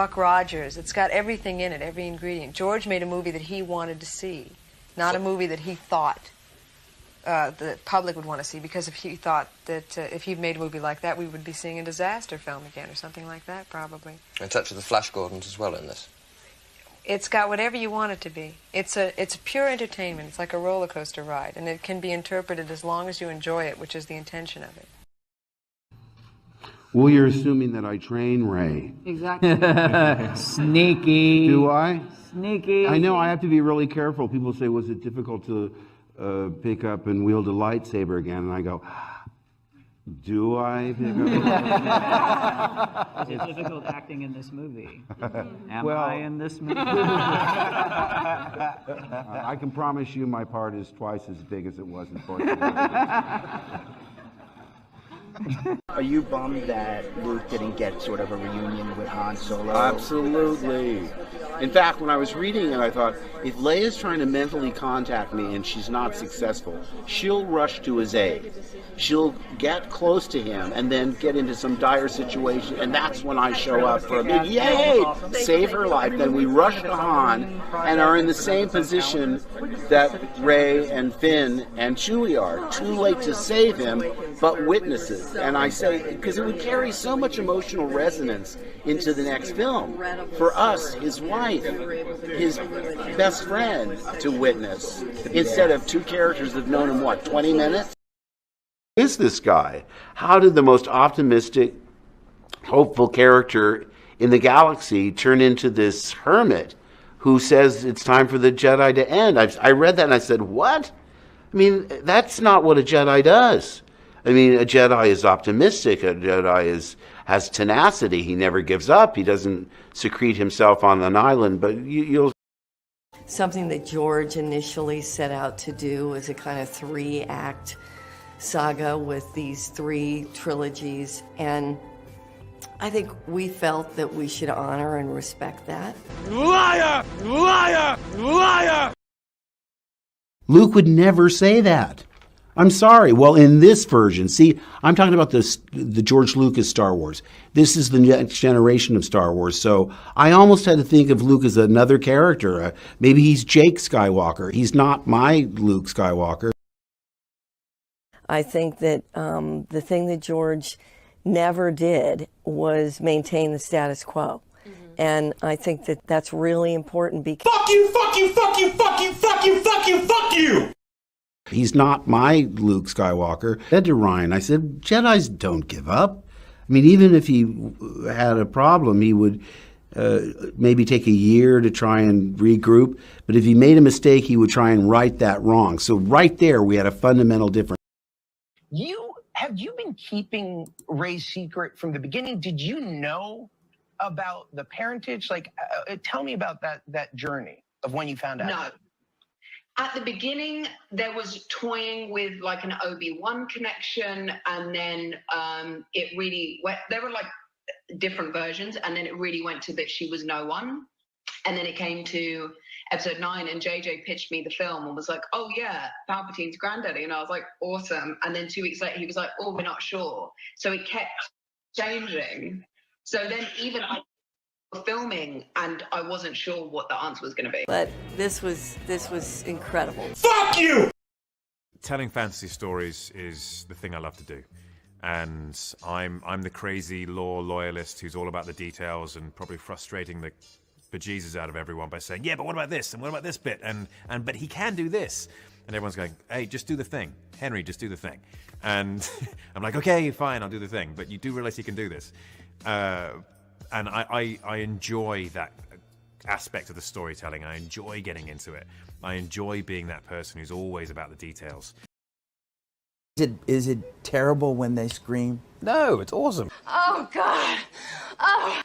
Buck Rogers. It's got everything in it, every ingredient. George made a movie that he wanted to see, not a movie that he thought the public would want to see, because if he thought that if he'd made a movie like that, we would be seeing a disaster film again or something like that, probably. A touch of the Flash Gordons as well in this. It's got whatever you want it to be. It's a pure entertainment. It's like a roller coaster ride, and it can be interpreted as long as you enjoy it, which is the intention of it. Well, you're assuming that I train Ray. Exactly. Sneaky. Do I? Sneaky. I know I have to be really careful. People say, was it difficult to pick up and wield a lightsaber again? And I go, do I pick up a lightsaber? Is it difficult acting in this movie? Am Well, I in this movie? I can promise you my part is twice as big as it was in Force Awakens. Are you bummed that Luke didn't get sort of a reunion with Han Solo? Absolutely. In fact, when I was reading it, I thought, if Leia's trying to mentally contact me and she's not successful, she'll rush to his aid. She'll get close to him and then get into some dire situation, and that's when I show up for a big yay, save her life. Then we rush to Han and are in the same position that Rey and Finn and Chewie are. Too late to save him, but witnesses. And I say, because it would carry so much emotional resonance into the next film. For us, his wife, his best friend to witness, instead of two characters that have known him, what, 20 minutes? Who is this guy? How did the most optimistic, hopeful character in the galaxy turn into this hermit who says it's time for the Jedi to end? I read that and I said, what? I mean, that's not what a Jedi does. I mean, a Jedi is optimistic. A Jedi has tenacity. He never gives up. He doesn't secrete himself on an island. But you'll... Something that George initially set out to do was a kind of 3-act saga with these 3 trilogies. And I think we felt that we should honor and respect that. Liar! Liar! Liar! Luke would never say that. I'm sorry. Well, in this version, see, I'm talking about the George Lucas Star Wars. This is the next generation of Star Wars. So I almost had to think of Luke as another character. Maybe he's Jake Skywalker. He's not my Luke Skywalker. I think that the thing that George never did was maintain the status quo. And I think that that's really important because... Fuck you, fuck you, fuck you, fuck you, fuck you, fuck you, fuck you! He's not my Luke Skywalker. I said to Ryan, I said, Jedis don't give up. I mean, even if he had a problem, he would maybe take a year to try and regroup. But if he made a mistake, he would try and right that wrong. So right there, we had a fundamental difference. Have you been keeping Rey's secret from the beginning? Did you know about the parentage? Like, tell me about that journey of when you found out. No. At the beginning, there was toying with like an Obi-Wan connection, and then it really went, there were like different versions, and then it really went to that she was no one. And then it came to episode 9, and JJ pitched me the film and was like, oh yeah, Palpatine's granddaddy. And I was like, awesome. And then 2 weeks later, he was like, oh, we're not sure. So it kept changing. So then even I filming, and I wasn't sure what the answer was going to be. But this was incredible. Fuck you! Telling fantasy stories is the thing I love to do. And I'm the crazy law loyalist who's all about the details and probably frustrating the bejesus out of everyone by saying, yeah, but what about this? And what about this bit? But he can do this. And everyone's going, hey, just do the thing. Henry, just do the thing. And I'm like, okay, fine, I'll do the thing. But you do realize he can do this. And I enjoy that aspect of the storytelling. I enjoy getting into it. I enjoy being that person who's always about the details. Is it terrible when they scream? No, it's awesome. Oh, God. Oh.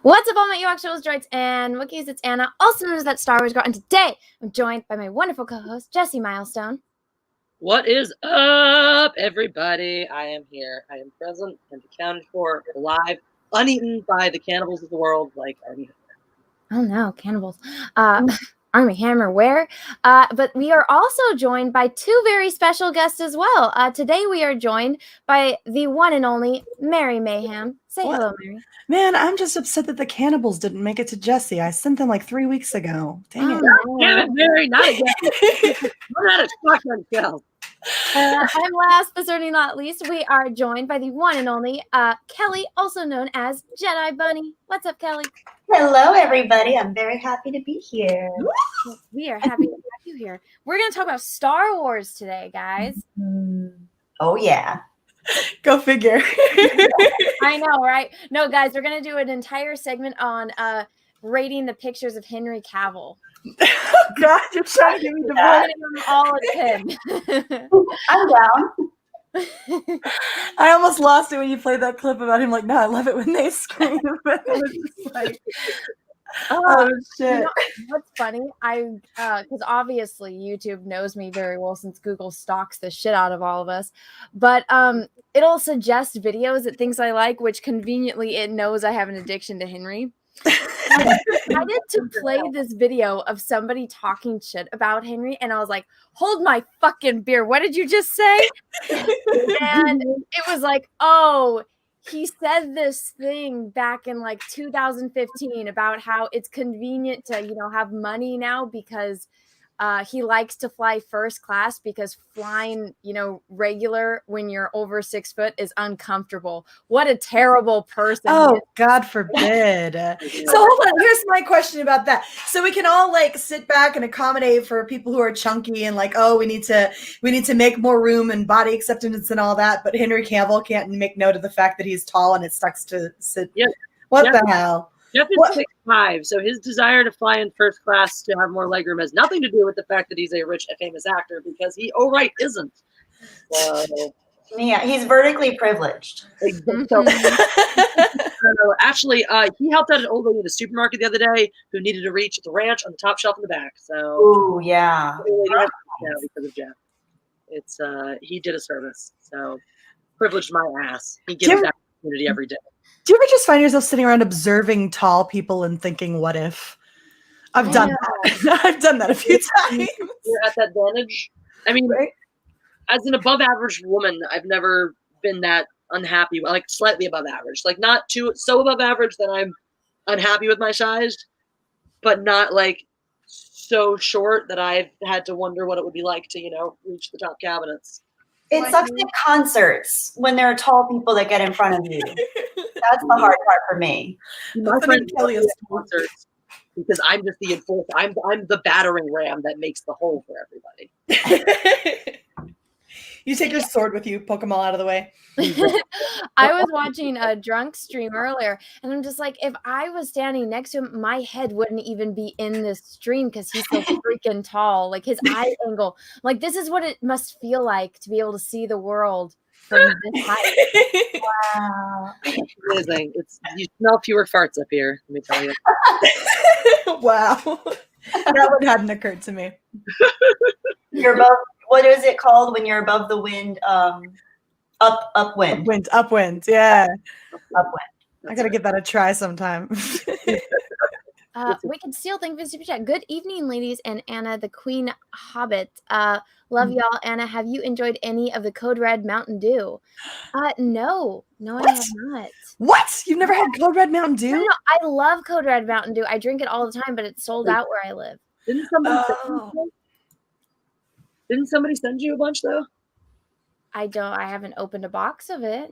What's up, all my Ewoks, Trolls, Droids, and Wookiees? It's Anna, also known as That Star Wars Girl, and today I'm joined by my wonderful co-host, Jessi Milestone. What is up, everybody? I am here. I am present and accounted for, alive, uneaten by the cannibals of the world, like Armie Oh no, cannibals. Armie Hammer, where? But we are also joined by two very special guests as well. Today we are joined by the one and only Mary Mayhem. Say hello, Mary. Man, I'm just upset that the cannibals didn't make it to Jessi. I sent them like 3 weeks ago. Dang it. Damn it, Mary, not again. We're not a shotgun shell. And last but certainly not least, we are joined by the one and only Kelly, also known as Jedi Bunny. What's up, Kelly? Hello, everybody. I'm very happy to be here. We are happy to have you here. We're going to talk about Star Wars today, guys. Oh, yeah. Go figure. I know, right? No, guys, we're going to do an entire segment on rating the pictures of Henry Cavill. God, you're trying to give me the I'm going to give them all a 10. I'm down. I almost lost it when you played that clip about him. Like, no, I love it when they scream. But it was just like, oh shit. You know, what's funny? Because obviously YouTube knows me very well since Google stalks the shit out of all of us. But it'll suggest videos it thinks I like, which conveniently it knows I have an addiction to Henry. I decided to play this video of somebody talking shit about Henry, and I was like, hold my fucking beer. What did you just say? And it was like, oh, he said this thing back in like 2015 about how it's convenient to, you know, have money now because he likes to fly first class because flying, you know, regular when you're over 6 foot is uncomfortable. What a terrible person. Oh, God forbid. So hold on. Here's my question about that. So we can all like sit back and accommodate for people who are chunky and like, oh, we need to make more room and body acceptance and all that. But Henry Cavill can't make note of the fact that he's tall and it sucks to sit. Yep. What the hell? Jeff is 6'5", so his desire to fly in first class to have more legroom has nothing to do with the fact that he's a rich, famous actor, because he, isn't. So, Yeah, he's vertically privileged. So, actually, he helped out an old lady in the supermarket the other day who needed to reach the ranch on the top shelf in the back. So, ooh, yeah. Because of Jeff, it's he did a service. So, privileged my ass. He gives that opportunity every day. Do you ever just find yourself sitting around observing tall people and thinking, what if? I've done that. I've done that a few times. You're at that advantage. I mean, as an above average woman, I've never been that unhappy, like slightly above average. Like not so above average that I'm unhappy with my size, but not like so short that I've had to wonder what it would be like to, you know, reach the top cabinets. It sucks at concerts when there are tall people that get in front of you. That's the hard part for me. My friend Kelly is concerts because I'm just the enforcer. I'm the battering ram that makes the hole for everybody. You take your sword with you, poke them all out of the way. I was watching a drunk stream earlier, and I'm just like, if I was standing next to him, my head wouldn't even be in this stream because he's so freaking tall. Like his eye angle, like this is what it must feel like to be able to see the world from this height. Wow. Amazing. You smell fewer farts up here, let me tell you. Wow. That one hadn't occurred to me. You're above, what is it called when you're above the wind? Upwind. Upwind, yeah. Upwind. I gotta give that a try sometime. Wicked Steel, thank you for the super chat. Good evening, ladies, and Anna, the Queen Hobbit. Love y'all. Anna, have you enjoyed any of the Code Red Mountain Dew? No, I have not. What? You've never had Code Red Mountain Dew? No, I love Code Red Mountain Dew. I drink it all the time, but it's sold out where I live. Didn't somebody send you a bunch though? I haven't opened a box of it.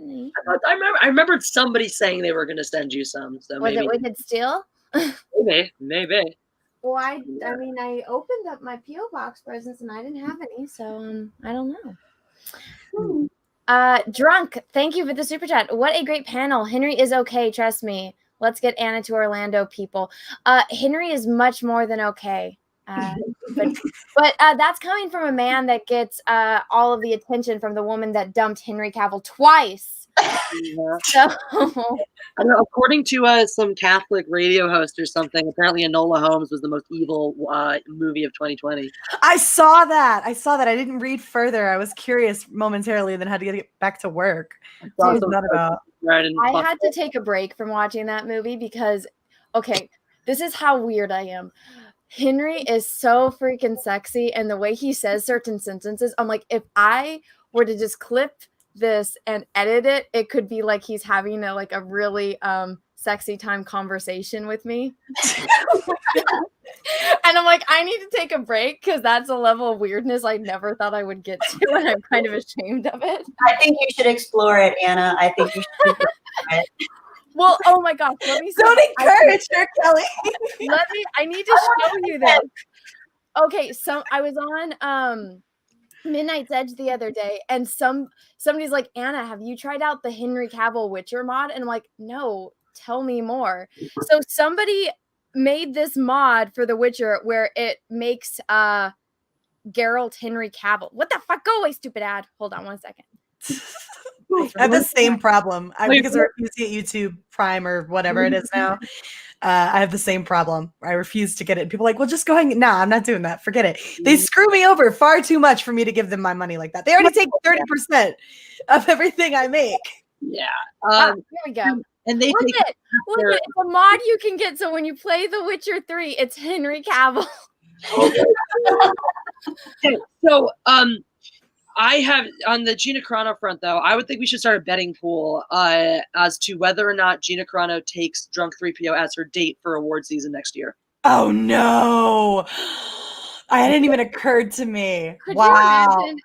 I remembered somebody saying they were going to send you some. So was maybe it Wicked Steel? Maybe. Well, I mean, I opened up my P.O. box presents and I didn't have any, so I don't know. Drunk, thank you for the super chat. What a great panel. Henry is okay, trust me. Let's get Anna to Orlando, people. Henry is much more than okay. But that's coming from a man that gets all of the attention from the woman that dumped Henry Cavill twice I don't know. According to some Catholic radio host or something, apparently Enola Holmes was the most evil movie of 2020. I saw that. I didn't read further. I was curious momentarily, then had to get back to work. What was that about? I had to take a break from watching that movie because, okay, this is how weird I am. Henry is so freaking sexy, and the way he says certain sentences, I'm like, if I were to just clip this and edit it, it could be like he's having a really sexy time conversation with me. And I'm like, I need to take a break because that's a level of weirdness I never thought I would get to, and I'm kind of ashamed of it. I think you should explore it, Anna. I think you should explore it. Well, oh my gosh, let me don't encourage her, Kelly. I need to show you this. Okay, so I was on Midnight's Edge the other day, and somebody's like, Anna, have you tried out the Henry Cavill Witcher mod? And I'm like, no, tell me more. So somebody made this mod for The Witcher where it makes Geralt Henry Cavill. What the fuck? Go away, stupid ad. Hold on one second. I have the same problem. Because I refuse to get YouTube Prime or whatever it is now. I have the same problem. I refuse to get it. People are like, well, just go ahead. Nah, I'm not doing that. Forget it. They screw me over far too much for me to give them my money like that. They already take 30% of everything I make. Yeah. Here we go. And they look at it. It's a mod you can get. So when you play The Witcher 3, it's Henry Cavill. Okay, so I have on the Gina Carano front, though. I would think we should start a betting pool as to whether or not Gina Carano takes Drunk 3PO as her date for award season next year. Oh no! It hadn't even occurred to me. Could wow! you imagine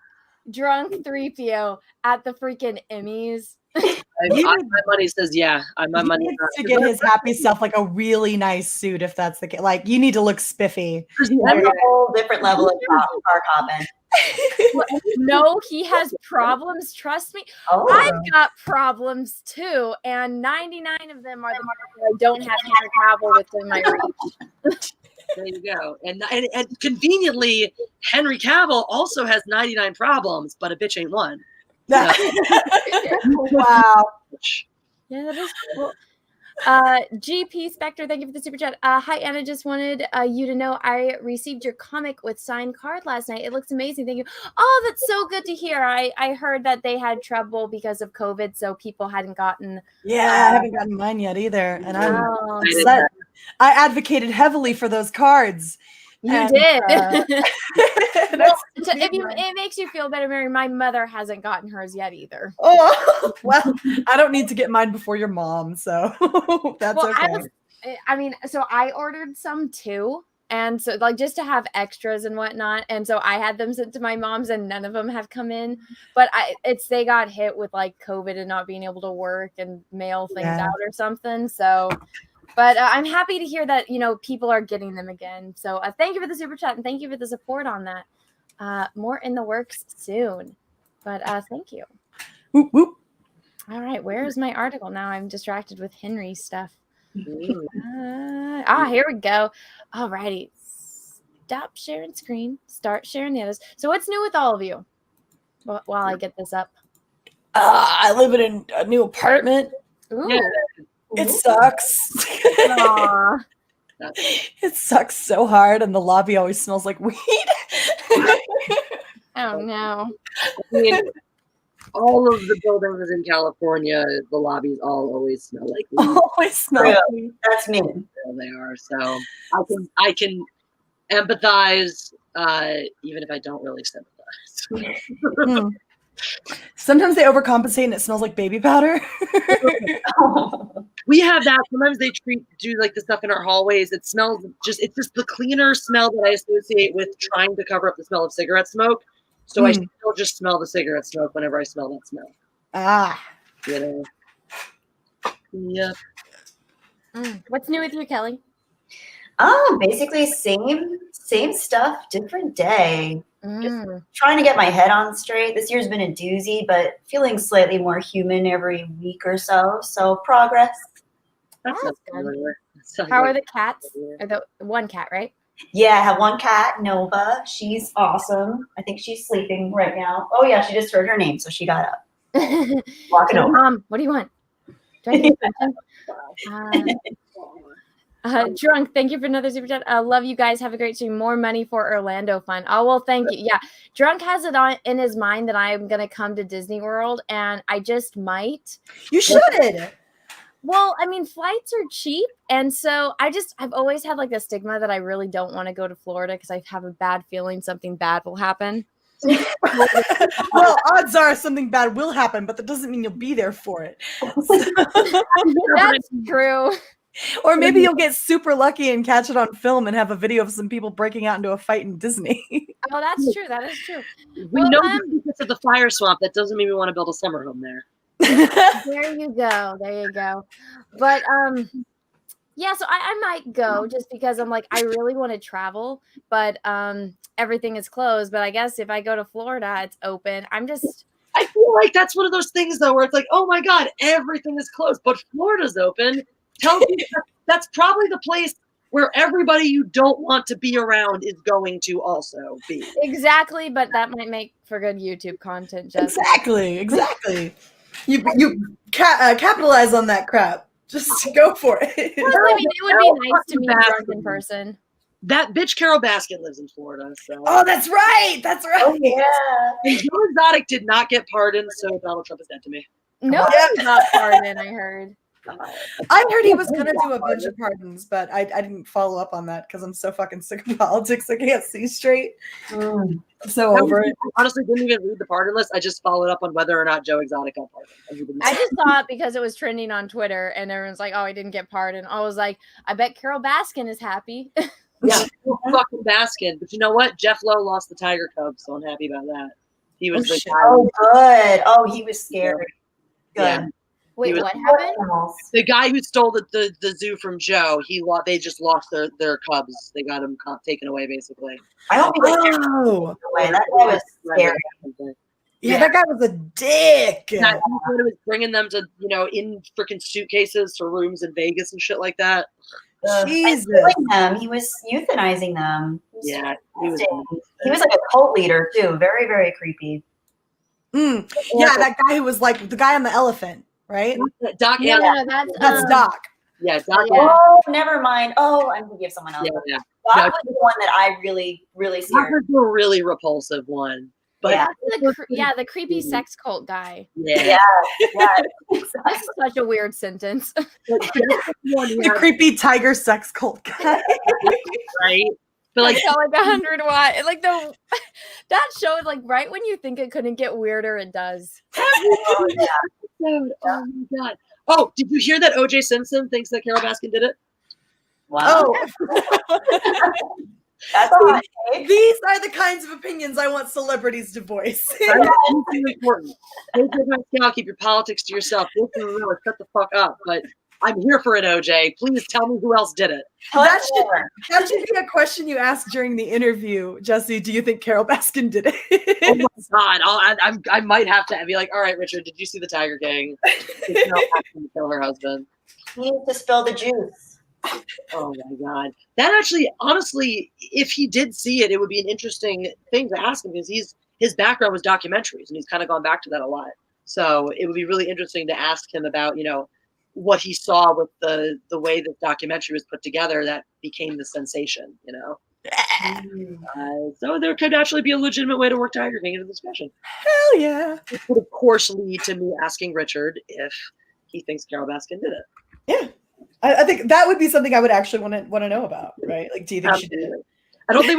Drunk 3PO at the freaking Emmys? My money says yeah. My money needs to get his happy self like a really nice suit if that's the case. Like you need to look spiffy. That's a whole different level of car hopping. No, he has problems. Trust me. Oh. I've got problems too, and 99 of them are the ones that I don't have Henry Cavill within my reach. There you go. And conveniently, Henry Cavill also has 99 problems, but a bitch ain't one. Wow. Yeah, that is cool. GP Spectre, thank you for the super chat. Hi, Anna. Just wanted you to know I received your comic with signed card last night. It looks amazing. Thank you. Oh, that's so good to hear. I heard that they had trouble because of COVID, so people hadn't gotten. Yeah, I haven't gotten mine yet either, and I'm upset. I advocated heavily for those cards. You did. Well, it makes you feel better, Mary. My mother hasn't gotten hers yet either. Oh, well, I don't need to get mine before your mom, so that's okay. So I ordered some too. And so just to have extras and whatnot. And so I had them sent to my mom's and none of them have come in. But they got hit with COVID and not being able to work and mail things out or something. So... But I'm happy to hear that, people are getting them again. So thank you for the super chat and thank you for the support on that. More in the works soon. But thank you. Whoop, whoop. All right. Where is my article now? I'm distracted with Henry's stuff. Here we go. All righty. Stop sharing screen. Start sharing the others. So what's new with all of you? While I get this up. I live in a new apartment. Ooh. Yeah. It sucks. It sucks so hard, and the lobby always smells like weed. Oh no! I mean, all of the buildings in California, the lobbies all always smell like weed. Always smell like weed. That's me. They are. So I can empathize, even if I don't really sympathize. Sometimes they overcompensate and it smells like baby powder. We have that. Sometimes they do the stuff in our hallways. It's just the cleaner smell that I associate with trying to cover up the smell of cigarette smoke. So I still just smell the cigarette smoke whenever I smell that smell. Yep. What's new with you, Kelly? Basically same stuff, different day. Just trying to get my head on straight. This year's been a doozy, but feeling slightly more human every week or so. So progress. That's good. How are the cats? Or the one cat, right? Yeah, I have one cat, Nova. She's awesome. I think she's sleeping right now. Oh yeah, she just heard her name, so she got up. Walking over. Mom, what do you want? Do I get attention? Drunk, thank you for another super chat. Love you guys. Have a great stream. More money for Orlando fun. Oh, well, thank you. Yeah. Drunk has it on in his mind that I'm going to come to Disney World, and I just might. You should. Well, I mean, flights are cheap. And so I've always had like a stigma that I really don't want to go to Florida because I have a bad feeling something bad will happen. Well, odds are something bad will happen, but that doesn't mean you'll be there for it. That's true. Or maybe you'll get super lucky and catch it on film and have a video of some people breaking out into a fight in Disney. Oh, that's true. That is true. We know because of the fire swamp. That doesn't mean we want to build a summer home there. There you go. There you go. But yeah, so I might go just because I'm like, I really want to travel, but everything is closed. But I guess if I go to Florida, it's open. I feel like that's one of those things though, where it's like, oh my God, everything is closed, but Florida's open. Tell me that's probably the place where everybody you don't want to be around is going to also be. Exactly, but that might make for good YouTube content. Jess. Exactly. You capitalize on that crap. Just go for it. Well, I mean, it would be nice to meet Drunk in person. That bitch Carol Baskin lives in Florida. So. Oh, that's right. That's right. Oh, yeah. And Joe Exotic did not get pardoned, so Donald Trump is dead to me. No, he's not pardoned, I heard. I heard he was gonna do a bunch of pardons, but I didn't follow up on that because I'm so fucking sick of politics. I can't see straight. I'm so over it. I honestly didn't even read the pardon list. I just followed up on whether or not Joe Exotic got pardoned. I just saw it because it was trending on Twitter, and everyone's like, "Oh, he didn't get pardoned." I was like, "I bet Carol Baskin is happy." Yeah, fucking Baskin. But you know what? Jeff Lowe lost the Tiger Cubs, so I'm happy about that. He was the guy. Oh, good. Oh, he was scary. Good. Yeah. Wait, what happened? The guy who stole the zoo from Joe, they just lost their cubs. They got him taken away, basically. I hope he got taken away. That guy was scary. Yeah, that guy was a dick. He was bringing them to, in freaking suitcases to rooms in Vegas and shit like that. Jesus. He was euthanizing them. Yeah. He was like a cult leader, too. Very, very creepy. Yeah, that guy who was like the guy on the elephant. Right? Doc. No, that's Doc. Yeah, Doc. Oh, never mind. Oh, I'm thinking of someone else. Yeah. Doc was the one that I really, really scared. Doc was the really repulsive one. But the creepy sex cult guy. Yeah. That's such a weird sentence. The creepy tiger sex cult guy. Right? But like 100 watt. Like that show is like right when you think it couldn't get weirder, it does. Oh, yeah. Oh my God. Oh, did you hear that OJ Simpson thinks that Carol Baskin did it? Wow. That's these are the kinds of opinions I want celebrities to voice. Important. I'll keep your politics to yourself. Shut the fuck up. But I'm here for it, OJ. Please tell me who else did it. That should be a question you ask during the interview, Jessi. Do you think Carol Baskin did it? Oh my God! I might have to be like, all right, Richard, did you see the Tiger King? Carol Baskin kill her husband. He needs to spill the juice. Oh my God! That actually, honestly, if he did see it, it would be an interesting thing to ask him because his background was documentaries and he's kind of gone back to that a lot. So it would be really interesting to ask him about, what he saw with the way the documentary was put together that became the sensation, So there could actually be a legitimate way to work Tiger King into the discussion. Hell yeah. It would, of course, lead to me asking Richard if he thinks Carol Baskin did it. Yeah. I think that would be something I would actually want to know about, right? Like, do you think she did it? I don't think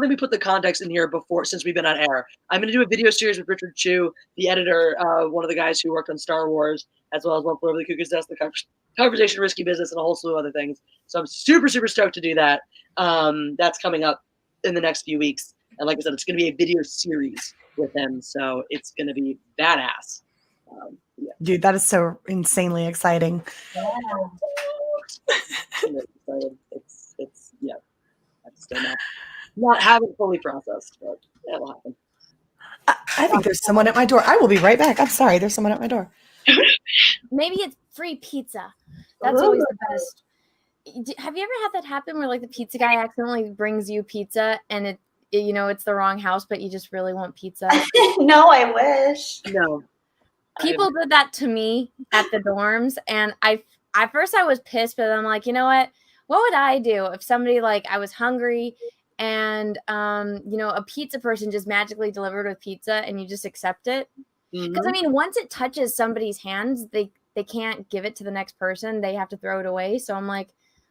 we put the context in here before since we've been on air. I'm going to do a video series with Richard Chu, the editor, one of the guys who worked on Star Wars, as well as One Flew Over the Cuckoo's Nest, the Conversation Risky Business, and a whole slew of other things. So I'm super, super stoked to do that. That's coming up in the next few weeks. And like I said, it's going to be a video series with him. So it's going to be badass. Yeah. Dude, that is so insanely exciting. Yeah. It's yeah. I'm still not haven't fully processed, but that'll happen. I think there's someone at my door. I will be right back. I'm sorry. There's someone at my door. Maybe it's free pizza. That's always the best. Have you ever had that happen where like the pizza guy accidentally brings you pizza and it's the wrong house, but you just really want pizza? No, I wish. No. People did that to me at the dorms, and at first I was pissed, but I'm like, you know what? What would I do if somebody like I was hungry and a pizza person just magically delivered with pizza and you just accept it? Because I mean, once it touches somebody's hands, they can't give it to the next person. They have to throw it away. So I'm like,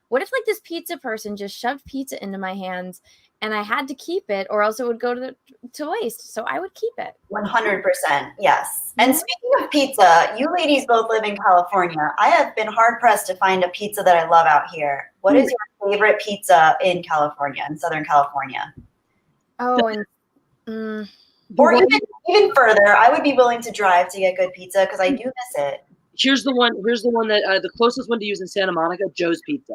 what if like this pizza person just shoved pizza into my hands and I had to keep it, or else it would go to waste. So I would keep it. 100%, yes. And speaking of pizza, you ladies both live in California. I have been hard pressed to find a pizza that I love out here. What is your favorite pizza in California, in Southern California? Oh, and or even further, I would be willing to drive to get good pizza because I do miss it. Here's the one that the closest one to use in Santa Monica, Joe's Pizza.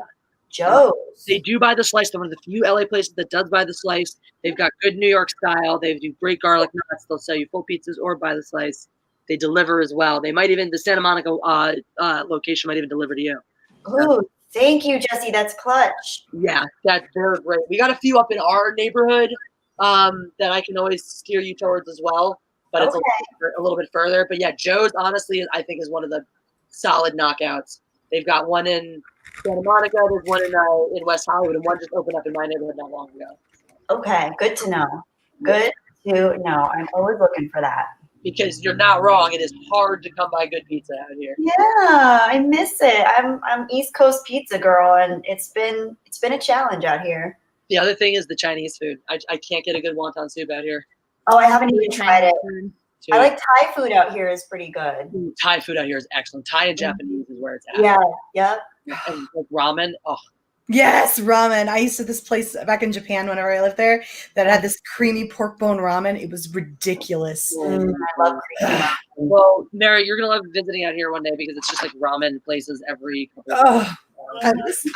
Joe's. They do buy the slice. They're one of the few LA places that does buy the slice. They've got good New York style. They do great garlic knots. They'll sell you full pizzas or buy the slice. They deliver as well. They might even, the Santa Monica location might even deliver to you. Ooh, thank you, Jessi. That's clutch. Yeah, they're great. We got a few up in our neighborhood that I can always steer you towards as well. But it's a little bit further. But yeah, Joe's honestly, I think, is one of the solid knockouts. They've got one in Santa Monica, there's one in West Hollywood, and one just opened up in my neighborhood not long ago. Okay, good to know. Good to know. I'm always looking for that. Because you're not wrong. It is hard to come by good pizza out here. Yeah, I miss it. I'm East Coast pizza girl, and it's been a challenge out here. The other thing is the Chinese food. I can't get a good wonton soup out here. Oh, I haven't even tried it. I like Thai food out here is pretty good. Thai food out here is excellent. Thai and Japanese is where it's at. Yeah, yep. And like ramen. Oh. Yes, ramen. I used to this place back in Japan whenever I lived there that had this creamy pork bone ramen. It was ridiculous. I love creamy ramen. Well, Mary, you're gonna love visiting out here one day because it's just like ramen places every couple of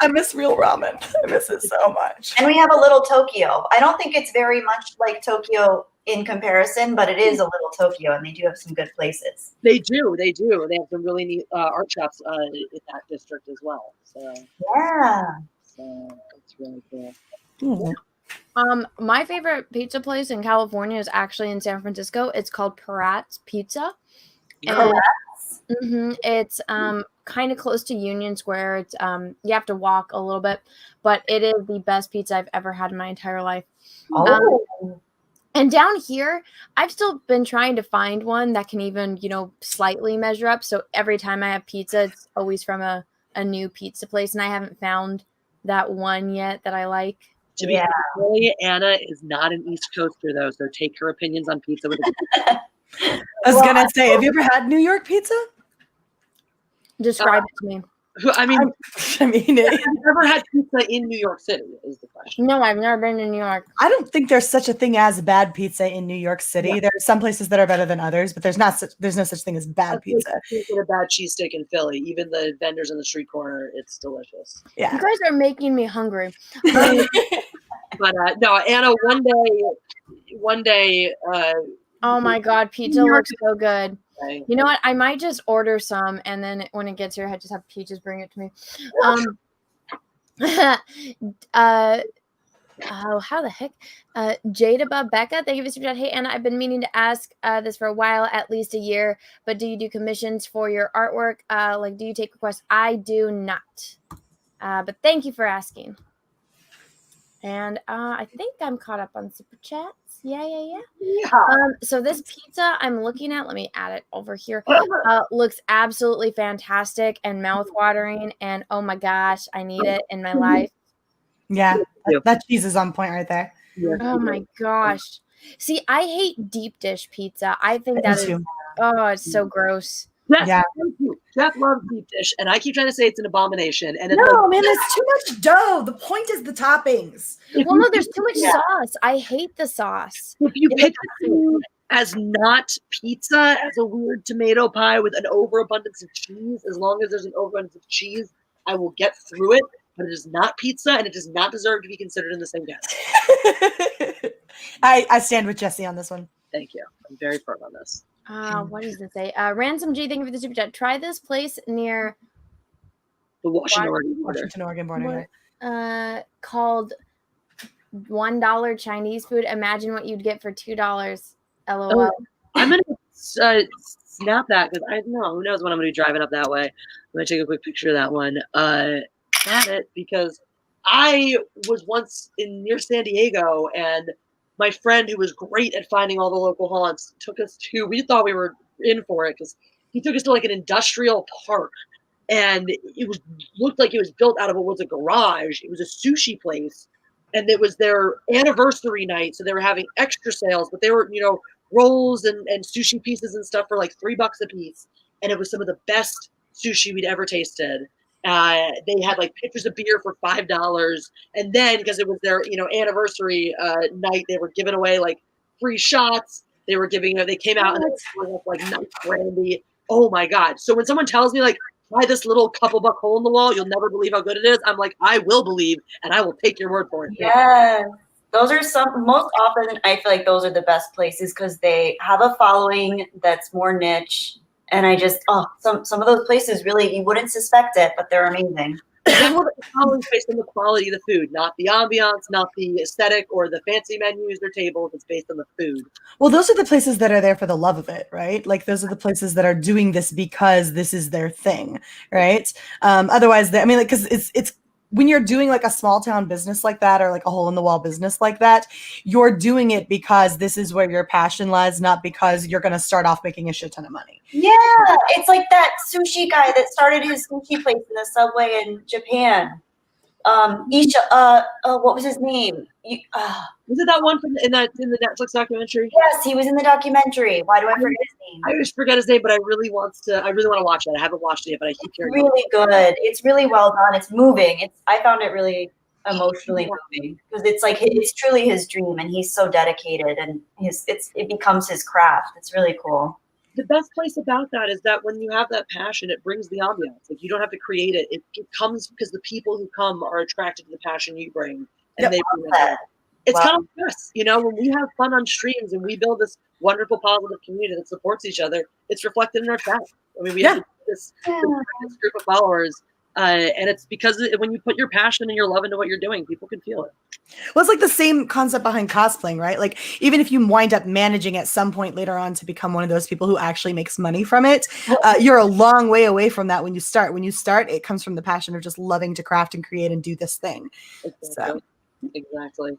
I miss real ramen. I miss it so much. And we have a little Tokyo. I don't think it's very much like Tokyo in comparison, but it is a little Tokyo, and they do have some good places. They do. They have some really neat art shops in that district as well. So yeah, so it's really cool. My favorite pizza place in California is actually in San Francisco. It's called Parat's Pizza. It's kind of close to Union Square. It's you have to walk a little bit, but it is the best pizza I've ever had in my entire life. And down here, I've still been trying to find one that can even, slightly measure up. So every time I have pizza, it's always from a new pizza place, and I haven't found that one yet that I like. To be honest, Anna is not an East Coaster though, so take her opinions on pizza with a I was gonna say, have you ever had New York pizza? Describe it to me. I've never had pizza in New York City is the question. No, I've never been to New York. I don't think there's such a thing as bad pizza in New York City. Yeah. There are some places that are better than others, but there's no such thing as bad pizza. Get a bad cheesesteak in Philly. Even the vendors on the street corner, it's delicious. Yeah, you guys are making me hungry. But no, Anna, one day. Oh my God, pizza looks so good. You know what? I might just order some, and then when it gets here, I just have Peaches bring it to me. How the heck? Jada Becca, thank you for the super chat. Hey, Anna, I've been meaning to ask this for a while, at least a year, but do you do commissions for your artwork? Do you take requests? I do not. But thank you for asking. And I think I'm caught up on super chats. Yeah. So this pizza I'm looking at, let me add it over here, looks absolutely fantastic and mouth-watering, and oh my gosh, I need it in my life. Yeah, that cheese is on point right there. Oh my gosh. See, I hate deep dish pizza. I think that is, it's so gross. Yeah. Jeff loves deep dish, and I keep trying to say it's an abomination. And man, there's too much dough. The point is the toppings. Well, no, there's too much sauce. I hate the sauce. If you pick it as not pizza, as a weird tomato pie with an overabundance of cheese, as long as there's an overabundance of cheese, I will get through it. But it is not pizza, and it does not deserve to be considered in the same category. I stand with Jessi on this one. Thank you. I'm very firm on this. What does it say? Ransom G, thank you for the super chat. Try this place near the Washington, Oregon border. Called $1 Chinese food. Imagine what you'd get for $2. LOL. I'm gonna snap that because I know who knows when I'm going to be driving up that way. I'm going to take a quick picture of that one. Snap it because I was once near San Diego and my friend who was great at finding all the local haunts took us to, we thought we were in for it because he took us to like an industrial park and it looked like it was built out of what was a garage. It was a sushi place and it was their anniversary night. So they were having extra sales, but they were, rolls and sushi pieces and stuff for like $3 a piece. And it was some of the best sushi we'd ever tasted. They had like pitchers of beer for $5, and then because it was their anniversary night, they were giving away like free shots. They came out and they were like nice brandy. Oh my god! So when someone tells me like try this little couple buck hole in the wall, you'll never believe how good it is. I'm like, I will believe, and I will take your word for it. Yeah. Those are most often I feel like those are the best places because they have a following that's more niche. And I just, some of those places really, you wouldn't suspect it, but they're amazing. The following based on the quality of the food, not the ambiance, not the aesthetic or the fancy menus or tables. It's based on the food. Well, those are the places that are there for the love of it, right? Like those are the places that are doing this because this is their thing, right? Otherwise, because it's when you're doing like a small town business like that or like a hole in the wall business like that, you're doing it because this is where your passion lies, not because you're going to start off making a shit ton of money. Yeah, it's like that sushi guy that started his sushi place in the subway in Japan. What was his name? Was it that one in the Netflix documentary? Yes, he was in the documentary. Why do I forget his name? I always forget his name, but I really want to watch it. I haven't watched it yet, but I keep hearing really good. It's really well done. It's moving. I found it really emotionally moving because it's like it's truly his dream, and he's so dedicated, and it becomes his craft. It's really cool. The best place about that is that when you have that passion, it brings the ambiance. Like you don't have to create it. It comes because the people who come are attracted to the passion you bring, and they bring that. It's kind of like us, when we have fun on streams and we build this wonderful, positive community that supports each other. It's reflected in our chat. I mean, we have this group of followers, and it's because when you put your passion and your love into what you're doing, people can feel it. Well, it's like the same concept behind cosplaying, right? Like even if you wind up managing at some point later on to become one of those people who actually makes money from it, you're a long way away from that when you start. When you start, it comes from the passion of just loving to craft and create and do this thing. Exactly.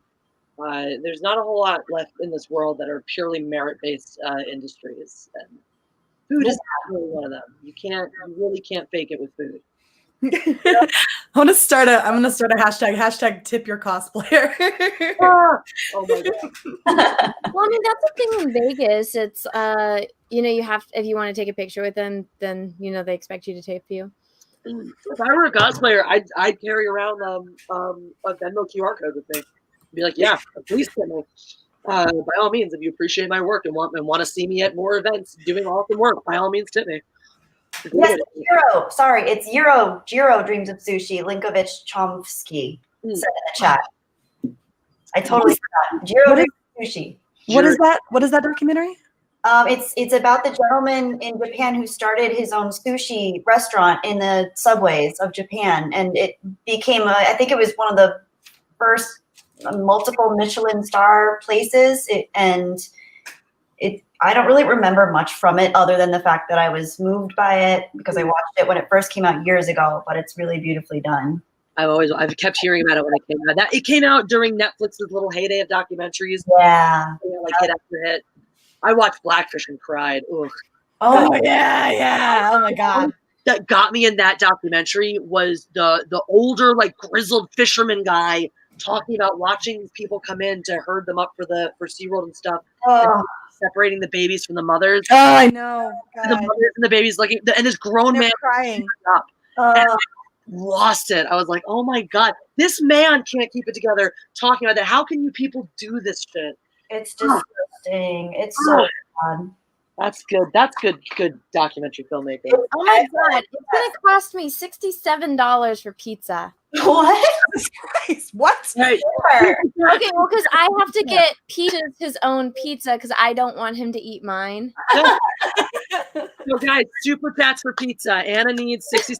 There's not a whole lot left in this world that are purely merit-based industries, and food is really one of them. You really can't fake it with food. I'm gonna start a hashtag tip your cosplayer. Oh my god. Well, I mean that's the thing in Vegas. It's you have if you want to take a picture with them, then they expect you to tip you. If I were a cosplayer, I'd carry around a Venmo QR code with me. Be like, yeah, please tip me. By all means, if you appreciate my work and want to see me at more events doing awesome work, by all means, tip me. Yes, Jiro. Sorry, it's Jiro Dreams of Sushi. Linkovich Chomsky said in the chat. I totally forgot. Jiro Dreams of Sushi. What is that? What is that documentary? It's about the gentleman in Japan who started his own sushi restaurant in the subways of Japan, and it became I think it was one of the first multiple Michelin star places. I don't really remember much from it other than the fact that I was moved by it because I watched it when it first came out years ago, but it's really beautifully done. I've kept hearing about it when it came out. It came out during Netflix's little heyday of documentaries. Yeah. Like hit after hit. I watched Blackfish and cried. Ugh. Oh yeah. Oh my god. That got me in that documentary was the older, like grizzled fisherman guy talking about watching people come in to herd them up for SeaWorld and stuff. And separating the babies from the mothers. Oh, I know. God. The mothers and the babies looking, and this grown man crying up. And I lost it. I was like, oh my god, this man can't keep it together. Talking about that, how can you people do this shit? It's disgusting. It's so fun. That's good. That's good documentary filmmaking. Oh my god, it's gonna cost me $67 for pizza. What? What? Right. Okay, well, because I have to get Peaches his own pizza because I don't want him to eat mine. So guys, super chats for pizza. Anna needs $67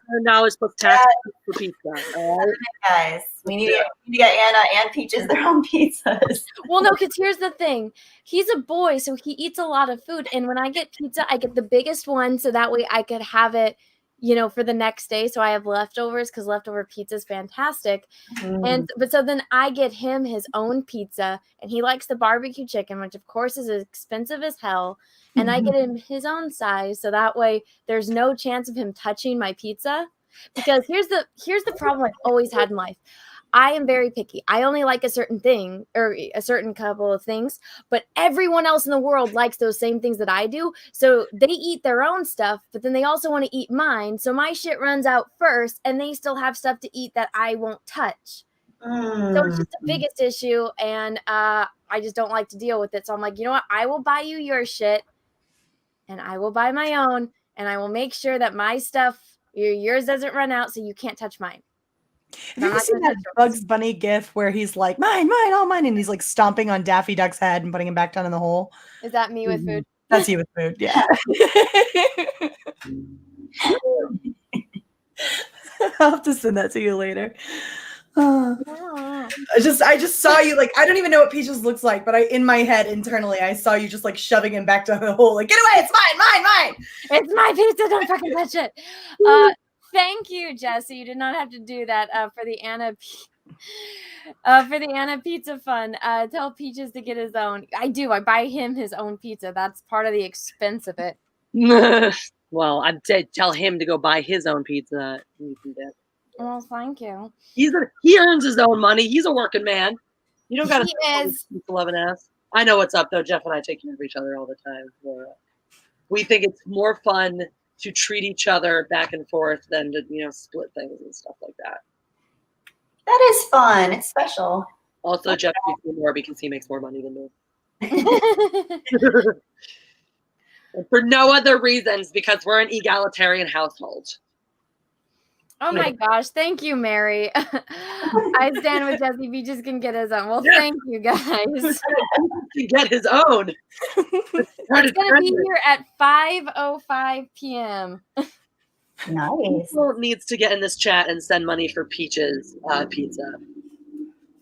plus tax for pizza. All right? Guys, we need to get Anna and Peaches their own pizzas. Well, no, because here's the thing. He's a boy, so he eats a lot of food. And when I get pizza, I get the biggest one, so that way I could have it, for the next day. So I have leftovers, because leftover pizza is fantastic. But so then I get him his own pizza, and he likes the barbecue chicken, which of course is expensive as hell. And I get him his own size, so that way there's no chance of him touching my pizza. Because here's the problem I've always had in life. I am very picky. I only like a certain thing or a certain couple of things, but everyone else in the world likes those same things that I do. So they eat their own stuff, but then they also want to eat mine. So my shit runs out first, and they still have stuff to eat that I won't touch. So it's just the biggest issue, and I just don't like to deal with it. So I'm like, you know what? I will buy you your shit, and I will buy my own, and I will make sure that my stuff, yours doesn't run out, so you can't touch mine. Have you ever seen that Bugs Bunny gif where he's like, mine, all mine, and he's like stomping on Daffy Duck's head and putting him back down in the hole? Is that me with food? That's you with food, yeah. I'll have to send that to you later. I just saw you, like, I don't even know what Peaches looks like, but in my head internally I saw you just like shoving him back down the hole, like, get away, it's mine. It's my pizza, don't fucking touch it. Thank you, Jessi. You did not have to do that for the Anna Pizza Fund. Tell Peaches to get his own. I do. I buy him his own pizza. That's part of the expense of it. Well, I'd say tell him to go buy his own pizza. You can get. Well, thank you. He earns his own money. He's a working man. You don't got to 11 ass. I know what's up though. Jeff and I take care of each other all the time. We think it's more fun to treat each other back and forth than to split things and stuff like that. That is fun. It's special. Also, Jeff treats me more because he makes more money than me. And for no other reasons, because we're an egalitarian household. Oh my gosh. Thank you, Mary. I stand with Jessi. Peaches can get his own. Well, thank you, guys. He can get his own. It's going to be here at 5:05 p.m. Nice. People needs to get in this chat and send money for Peaches pizza.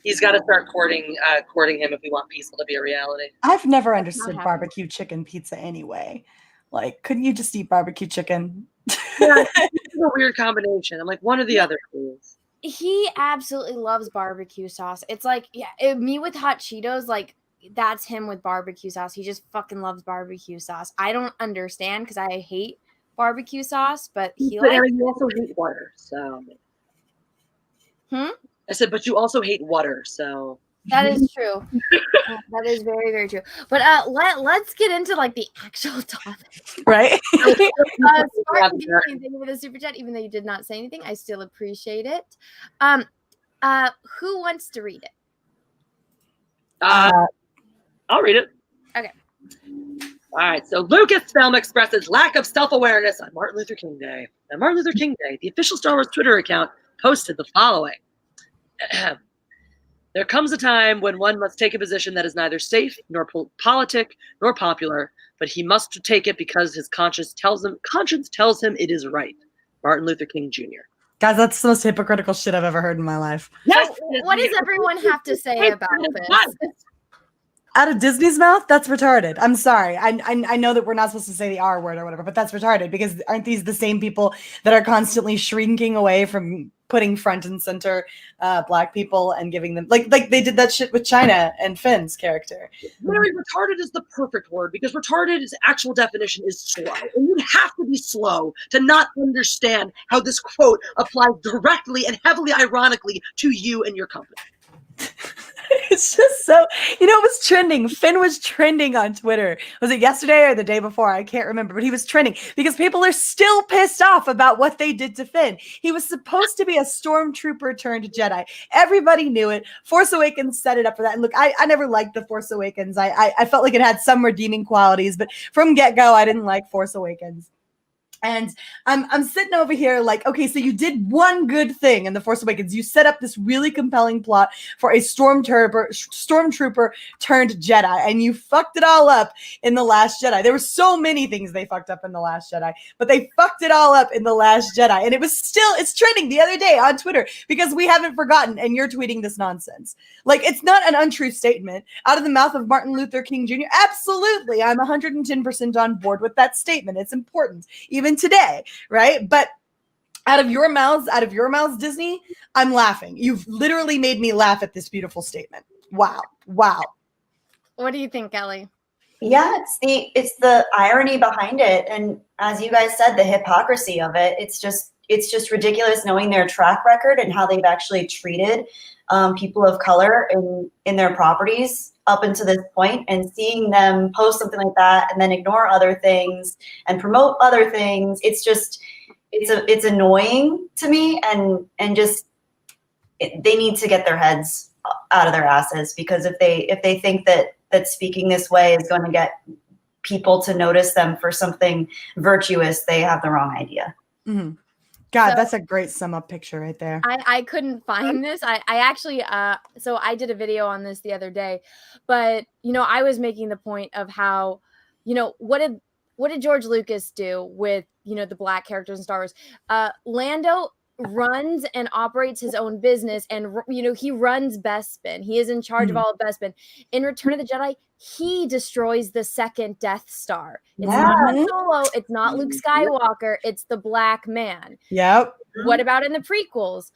He's got to start courting him if we want Peaceful to be a reality. I've never understood barbecue chicken pizza anyway. Like, couldn't you just eat barbecue chicken? Yeah, it's a weird combination. I'm like, one or the other, please. He absolutely loves barbecue sauce. It's like, me with hot Cheetos, like, that's him with barbecue sauce. He just fucking loves barbecue sauce. I don't understand because I hate barbecue sauce, but he likes it. You also hate water, so. I said, but you also hate water, so. That is true. That is very, very true. But let's get into like the actual topic. Right? Thank you for the super chat, even though you did not say anything. I still appreciate it. Who wants to read it? I'll read it. Okay. All right. So Lucasfilm expresses lack of self-awareness on Martin Luther King Day. On Martin Luther King Day, the official Star Wars Twitter account posted the following. There comes a time when one must take a position that is neither safe, nor politic, nor popular, but he must take it because his conscience tells him it is right. Martin Luther King Jr. Guys, that's the most hypocritical shit I've ever heard in my life. Yes. What does everyone have to say about this? Out of Disney's mouth? That's retarded. I'm sorry. I know that we're not supposed to say the R word or whatever, but that's retarded because aren't these the same people that are constantly shrinking away from putting front and center Black people and giving them like they did that shit with China and Finn's character. Mary, retarded is the perfect word because retarded's actual definition is slow. And you have to be slow to not understand how this quote applies directly and heavily ironically to you and your company. It's just so, it was trending. Finn was trending on Twitter. Was it yesterday or the day before? I can't remember, but he was trending because people are still pissed off about what they did to Finn. He was supposed to be a stormtrooper turned Jedi. Everybody knew it. Force Awakens set it up for that. And look, I never liked The Force Awakens. I felt like it had some redeeming qualities, but from get-go, I didn't like Force Awakens. And I'm sitting over here like, okay, so you did one good thing in The Force Awakens. You set up this really compelling plot for a stormtrooper turned Jedi, and you fucked it all up in The Last Jedi. There were so many things they fucked up in The Last Jedi, but they fucked it all up in The Last Jedi. And it's trending the other day on Twitter because we haven't forgotten, and you're tweeting this nonsense. Like, it's not an untrue statement out of the mouth of Martin Luther King Jr. Absolutely, I'm 110% on board with that statement. It's important, even today, right? But out of your mouths, Disney, I'm laughing. You've literally made me laugh at this beautiful statement. Wow. What do you think, Ellie? Yeah, it's the irony behind it, and as you guys said, the hypocrisy of it. It's just ridiculous knowing their track record and how they've actually treated people of color in their properties up until this point, and seeing them post something like that and then ignore other things and promote other things. It's annoying to me, and they need to get their heads out of their asses, because if they think that speaking this way is going to get people to notice them for something virtuous, they have the wrong idea. Mm-hmm. God, that's a great sum up picture right there. I couldn't find this. I actually, so I did a video on this the other day, but, I was making the point of how, what did George Lucas do with, the black characters in Star Wars? Lando runs and operates his own business, and he runs Bespin. He is in charge of all of Bespin. In Return of the Jedi, he destroys the second Death Star. It's not Han Solo, it's not Luke Skywalker, it's the black man. Yep. What about in the prequels?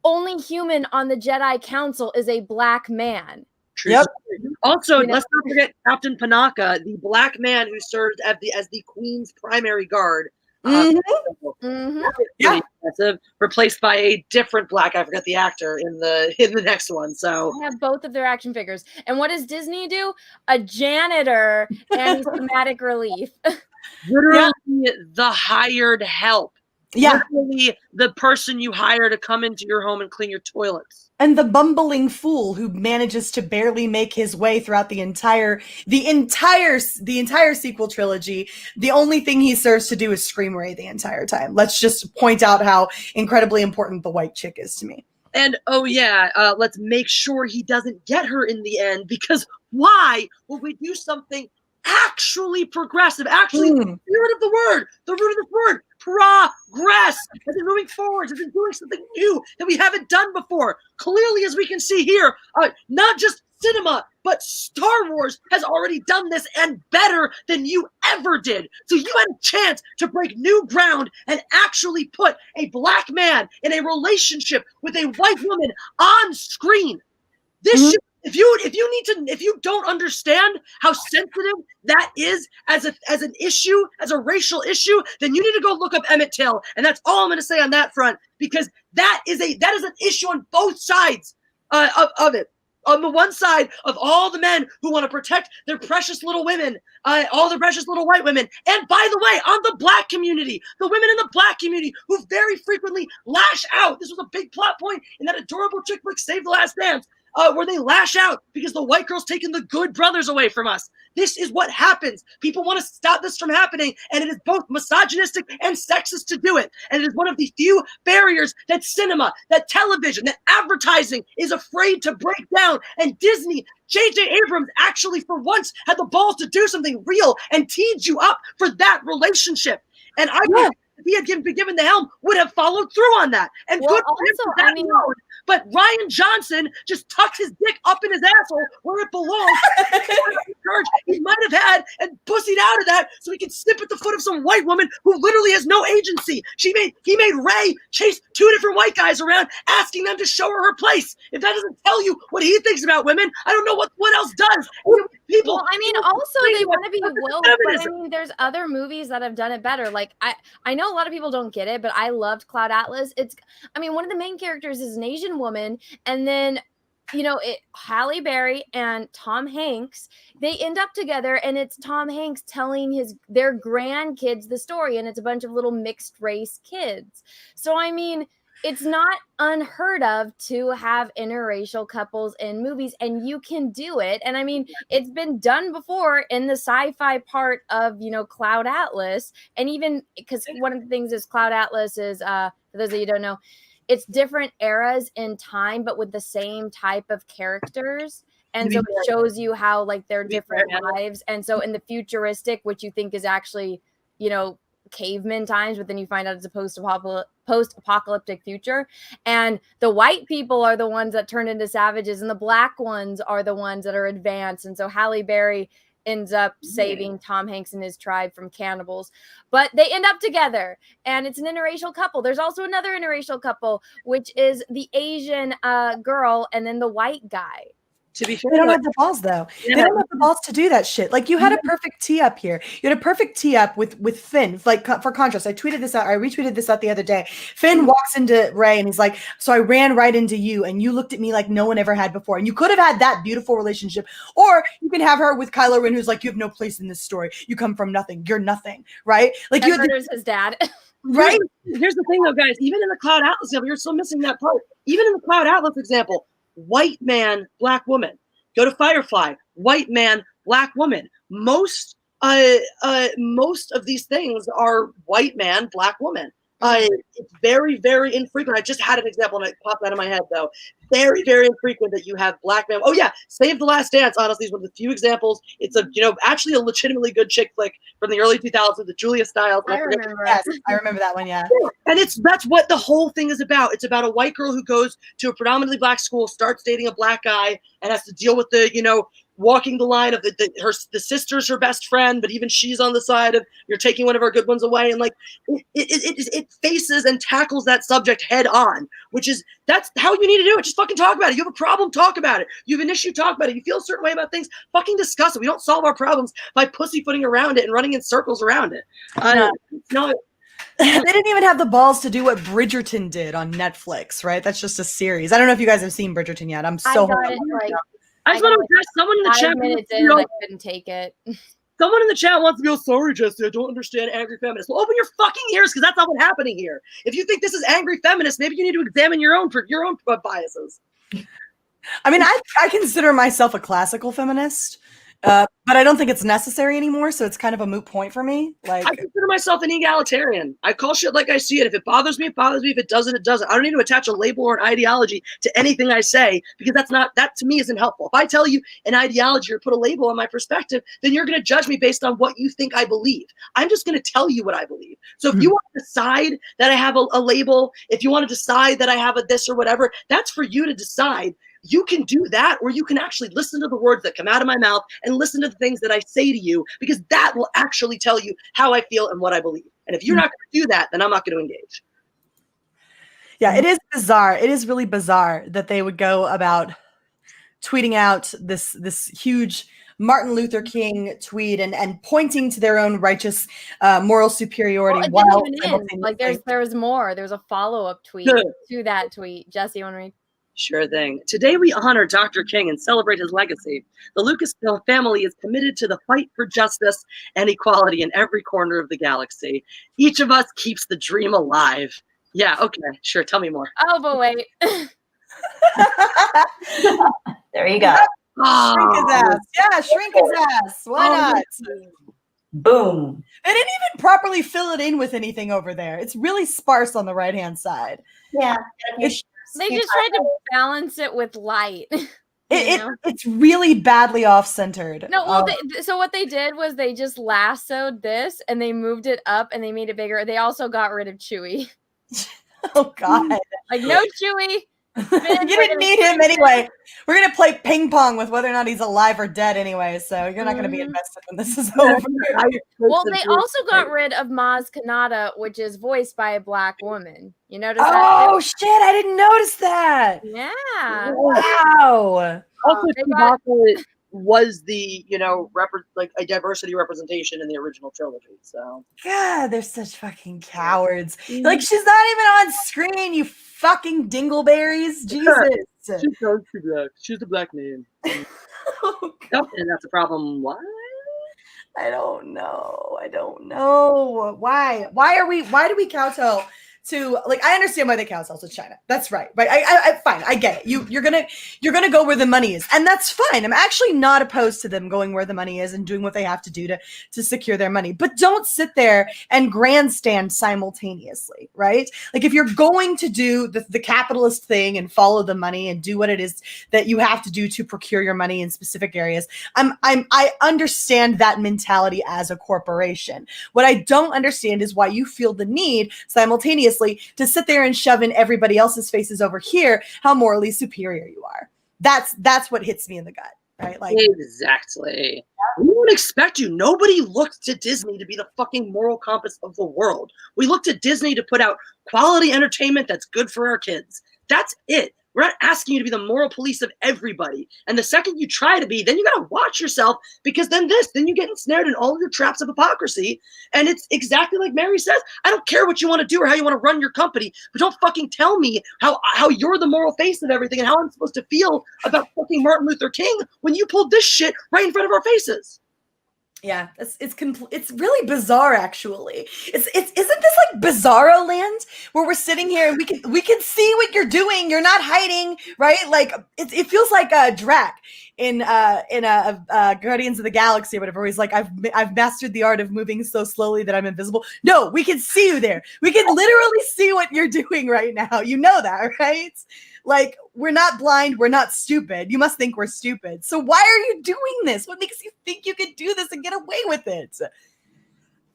Only human on the Jedi Council is a black man. Yep. Also, let's not forget Captain Panaka, the black man who served as the Queen's primary guard. Yeah. Impressive, replaced by a different black, I forgot the actor in the next one. So I have both of their action figures. And what does Disney do? A janitor and thematic relief. Literally the hired help. Yeah. Literally the person you hire to come into your home and clean your toilets. And the bumbling fool who manages to barely make his way throughout the entire sequel trilogy. The only thing he serves to do is scream Ray the entire time. Let's just point out how incredibly important the white chick is to me. And let's make sure he doesn't get her in the end, because why would we do something actually progressive? Actually, the root of the word, progress, as in moving forward, as in doing something new that we haven't done before. Clearly, as we can see here, not just cinema, but Star Wars has already done this, and better than you ever did. So you had a chance to break new ground and actually put a black man in a relationship with a white woman on screen. This if you don't understand how sensitive that is as an issue, as a racial issue, then you need to go look up Emmett Till, and that's all I'm going to say on that front, because that is an issue on both sides of it. On the one side of all the men who want to protect their precious little women, all the precious little white women, and by the way, on the black community, the women in the black community who very frequently lash out. This was a big plot point in that adorable chick flick Save the Last Dance. Where they lash out because the white girl's taking the good brothers away from us. This is what happens. People want to stop this from happening, and it is both misogynistic and sexist to do it. And it is one of the few barriers that cinema, that television, that advertising is afraid to break down. And Disney, J.J. Abrams actually for once had the balls to do something real and teed you up for that relationship. And if he had been given the helm, would have followed through on that. And good for him for that road. But Ryan Johnson just tucked his dick up in his asshole where it belongs. He might have had and pussied out of that so he could snip at the foot of some white woman who literally has no agency. He made Ray chase two different white guys around, asking them to show her place. If that doesn't tell you what he thinks about women, I don't know what else does. People. Well, I mean, also they want to be woke, but I mean, there's other movies that have done it better. Like I know a lot of people don't get it, but I loved Cloud Atlas. One of the main characters is an Asian woman, and then Halle Berry and Tom Hanks, they end up together, and it's Tom Hanks telling their grandkids the story, and it's a bunch of little mixed race kids. So I mean, it's not unheard of to have interracial couples in movies, and you can do it. And I mean, it's been done before in the sci-fi part of, you know, Cloud Atlas. And even because one of the things is Cloud Atlas is, for those of you who don't know, it's different eras in time, but with the same type of characters. And so it shows you how like their different lives. And so in the futuristic, which you think is actually, you know, caveman times, but then you find out it's a post-apocalyptic future. And the white people are the ones that turn into savages, and the black ones are the ones that are advanced. And so Halle Berry ends up saving Tom Hanks and his tribe from cannibals, but they end up together, and it's an interracial couple. There's also another interracial couple, which is the Asian girl and then the white guy. To be fair, they don't have the balls though. Yeah. They don't have the balls to do that shit. Like you had a perfect tee up here. You had a perfect tee up with Finn. Like for contrast, I tweeted this out. I retweeted this out the other day. Finn walks into Ray and he's like, "So I ran right into you, and you looked at me like no one ever had before." And you could have had that beautiful relationship, or you can have her with Kylo Ren, who's like, "You have no place in this story. You come from nothing. You're nothing." Right? Like you murders his dad. Right? Here's the thing, though, guys. Even in the Cloud Atlas example, you're still missing that part. Even in the Cloud Atlas example, white man, black woman. Go to Firefly, white man, black woman. Most of these things are white man, black woman. It's very, very infrequent. I just had an example and it popped out of my head though. Very, very infrequent that you have black men. Oh yeah, Save the Last Dance, honestly, is one of the few examples. It's a, you know, actually a legitimately good chick flick from the early 2000s with Julia Stiles. I remember. Yes, I remember that one. Yeah. And that's what the whole thing is about. It's about a white girl who goes to a predominantly black school, starts dating a black guy, and has to deal with the, you know, walking the line of the sister's her best friend, but even she's on the side of you're taking one of our good ones away, and like it faces and tackles that subject head on, which is that's how you need to do it. Just fucking talk about it. You have a problem, talk about it. You have an issue, talk about it. You feel a certain way about things, fucking discuss it. We don't solve our problems by pussyfooting around it and running in circles around it. No. They didn't even have the balls to do what Bridgerton did on Netflix, right? That's just a series. I don't know if you guys have seen Bridgerton yet. I'm so I just want to address someone in the chat. 5 minutes in, and I couldn't take it. Someone in the chat wants to go, "Sorry, Jessi, I don't understand angry feminists." Well, open your fucking ears, because that's not what's happening here. If you think this is angry feminist, maybe you need to examine your own biases. I mean, I consider myself a classical feminist, but I don't think it's necessary anymore. So it's kind of a moot point for me. Like, I consider myself an egalitarian. I call shit like I see it. If it bothers me, it bothers me. If it doesn't, it doesn't. I don't need to attach a label or an ideology to anything I say, because that to me isn't helpful. If I tell you an ideology or put a label on my perspective, then you're going to judge me based on what you think I believe. I'm just going to tell you what I believe. So if you want to decide that I have a label, if you want to decide that I have a this or whatever, that's for you to decide. You can do that, or you can actually listen to the words that come out of my mouth and listen to the things that I say to you, because that will actually tell you how I feel and what I believe. And if you're not going to do that, then I'm not going to engage. Yeah, it is bizarre. It is really bizarre that they would go about tweeting out this huge Martin Luther King tweet and pointing to their own righteous moral superiority. Well, like there was more. There was a follow-up tweet to that tweet. Jessi, you want to read? Sure thing. Today we honor Dr. King and celebrate his legacy. The Lucasfilm family is committed to the fight for justice and equality in every corner of the galaxy. Each of us keeps the dream alive. Yeah, okay, sure. Tell me more. Oh, but wait. There you go. Shrink his ass. Yeah, shrink his ass. Why not? Boom. They didn't even properly fill it in with anything over there. It's really sparse on the right-hand side. Yeah. They just tried to balance it with light. It's really badly off-centered. No, well, so what they did was they just lassoed this and they moved it up and they made it bigger. They also got rid of Chewie. Oh, God. Like, no Chewie. You didn't need him anyway. We're going to play ping pong with whether or not he's alive or dead anyway, so you're not going to be invested when this is over. Well, they also got rid of Maz Kanata, which is voiced by a black woman. You notice that? Oh, shit, I didn't notice that. Yeah. Wow. Also, Chewbacca was the, like a diversity representation in the original trilogy. So God, they're such fucking cowards. Like, she's not even on screen, you fucking dingleberries. Jesus. She's the black man. Oh, and that's a problem. Why? I don't know. Why do we kowtow to like, I understand why they count themselves with China. That's right. Right. I fine. I get it. You're gonna go where the money is, and that's fine. I'm actually not opposed to them going where the money is and doing what they have to do to secure their money. But don't sit there and grandstand simultaneously, right? Like if you're going to do the capitalist thing and follow the money and do what it is that you have to do to procure your money in specific areas, I understand that mentality as a corporation. What I don't understand is why you feel the need simultaneously to sit there and shove in everybody else's faces over here how morally superior you are. That's what hits me in the gut, right? Like exactly. We would expect you. Nobody looked to Disney to be the fucking moral compass of the world. We look to Disney to put out quality entertainment that's good for our kids. That's it. We're not asking you to be the moral police of everybody. And the second you try to be, then you got to watch yourself, because then you get ensnared in all of your traps of hypocrisy. And it's exactly like Mary says, I don't care what you want to do or how you want to run your company, but don't fucking tell me how you're the moral face of everything and how I'm supposed to feel about fucking Martin Luther King when you pulled this shit right in front of our faces. Yeah, it's really bizarre, actually. Isn't this like Bizarro Land, where we're sitting here and we can see what you're doing. You're not hiding, right? Like it feels like Drac in Guardians of the Galaxy or whatever. Where he's like, I've mastered the art of moving so slowly that I'm invisible. No, we can see you there. We can literally see what you're doing right now. You know that, right? Like, we're not blind, we're not stupid. You must think we're stupid. So why are you doing this? What makes you think you can do this and get away with it?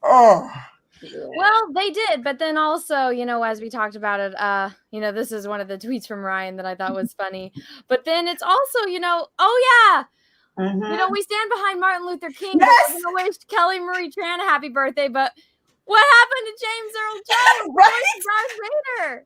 Oh. Well, they did, but then also, as we talked about it, this is one of the tweets from Ryan that I thought was funny. But then it's also, we stand behind Martin Luther King. Yes! We're gonna wish Kelly Marie Tran a happy birthday, but what happened to James Earl Jones? Right? Darth Vader.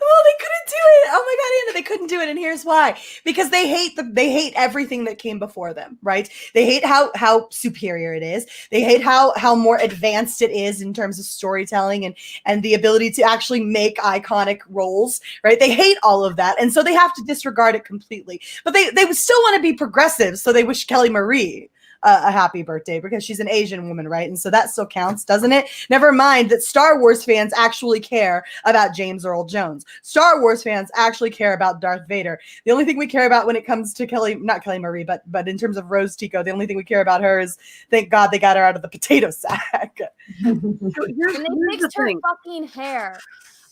Well, they couldn't do it. Oh my God, Anna, they couldn't do it, and here's why: because they hate everything that came before them. Right? They hate how superior it is. They hate how more advanced it is in terms of storytelling and the ability to actually make iconic roles. Right? They hate all of that, and so they have to disregard it completely. But they would still want to be progressive, so they wish Kelly Marie a happy birthday because she's an Asian woman, right? And so that still counts, doesn't it? Never mind that Star Wars fans actually care about James Earl Jones. Star Wars fans actually care about Darth Vader. The only thing we care about when it comes to not Kelly Marie, but in terms of Rose Tico, the only thing we care about her is, thank God they got her out of the potato sack. And they fixed her fucking hair.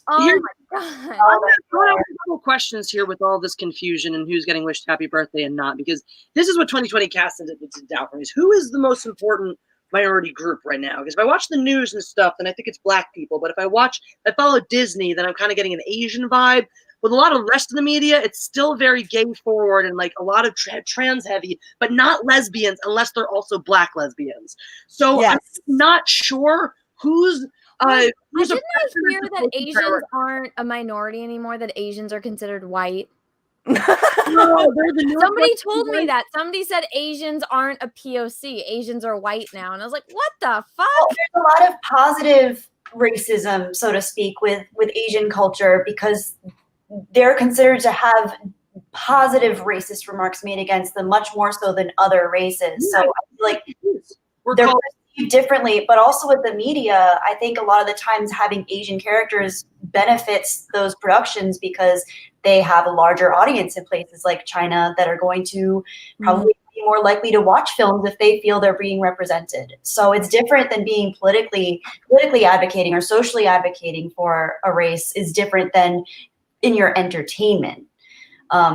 Oh my God. I have a couple questions here with all this confusion and who's getting wished happy birthday and not, because this is what 2020 casts into doubt for me. Who is the most important minority group right now? Because if I watch the news and stuff, then I think it's black people. But if I follow Disney, then I'm kind of getting an Asian vibe. With a lot of the rest of the media, it's still very gay forward and like a lot of trans heavy, but not lesbians unless they're also black lesbians. So yes. I'm not sure who's didn't I hear that Asians aren't a minority anymore, that Asians are considered white? No, somebody told me that. Somebody said Asians aren't a POC. Asians are white now. And I was like, what the fuck? Well, there's a lot of positive racism, so to speak, with Asian culture, because they're considered to have positive racist remarks made against them much more so than other races. So I feel like they're perceived differently, but also with the media, I think a lot of the times having Asian characters benefits those productions because they have a larger audience in places like China that are going to probably be more likely to watch films if they feel they're being represented. So it's different than being politically advocating or socially advocating for a race is different than in your entertainment.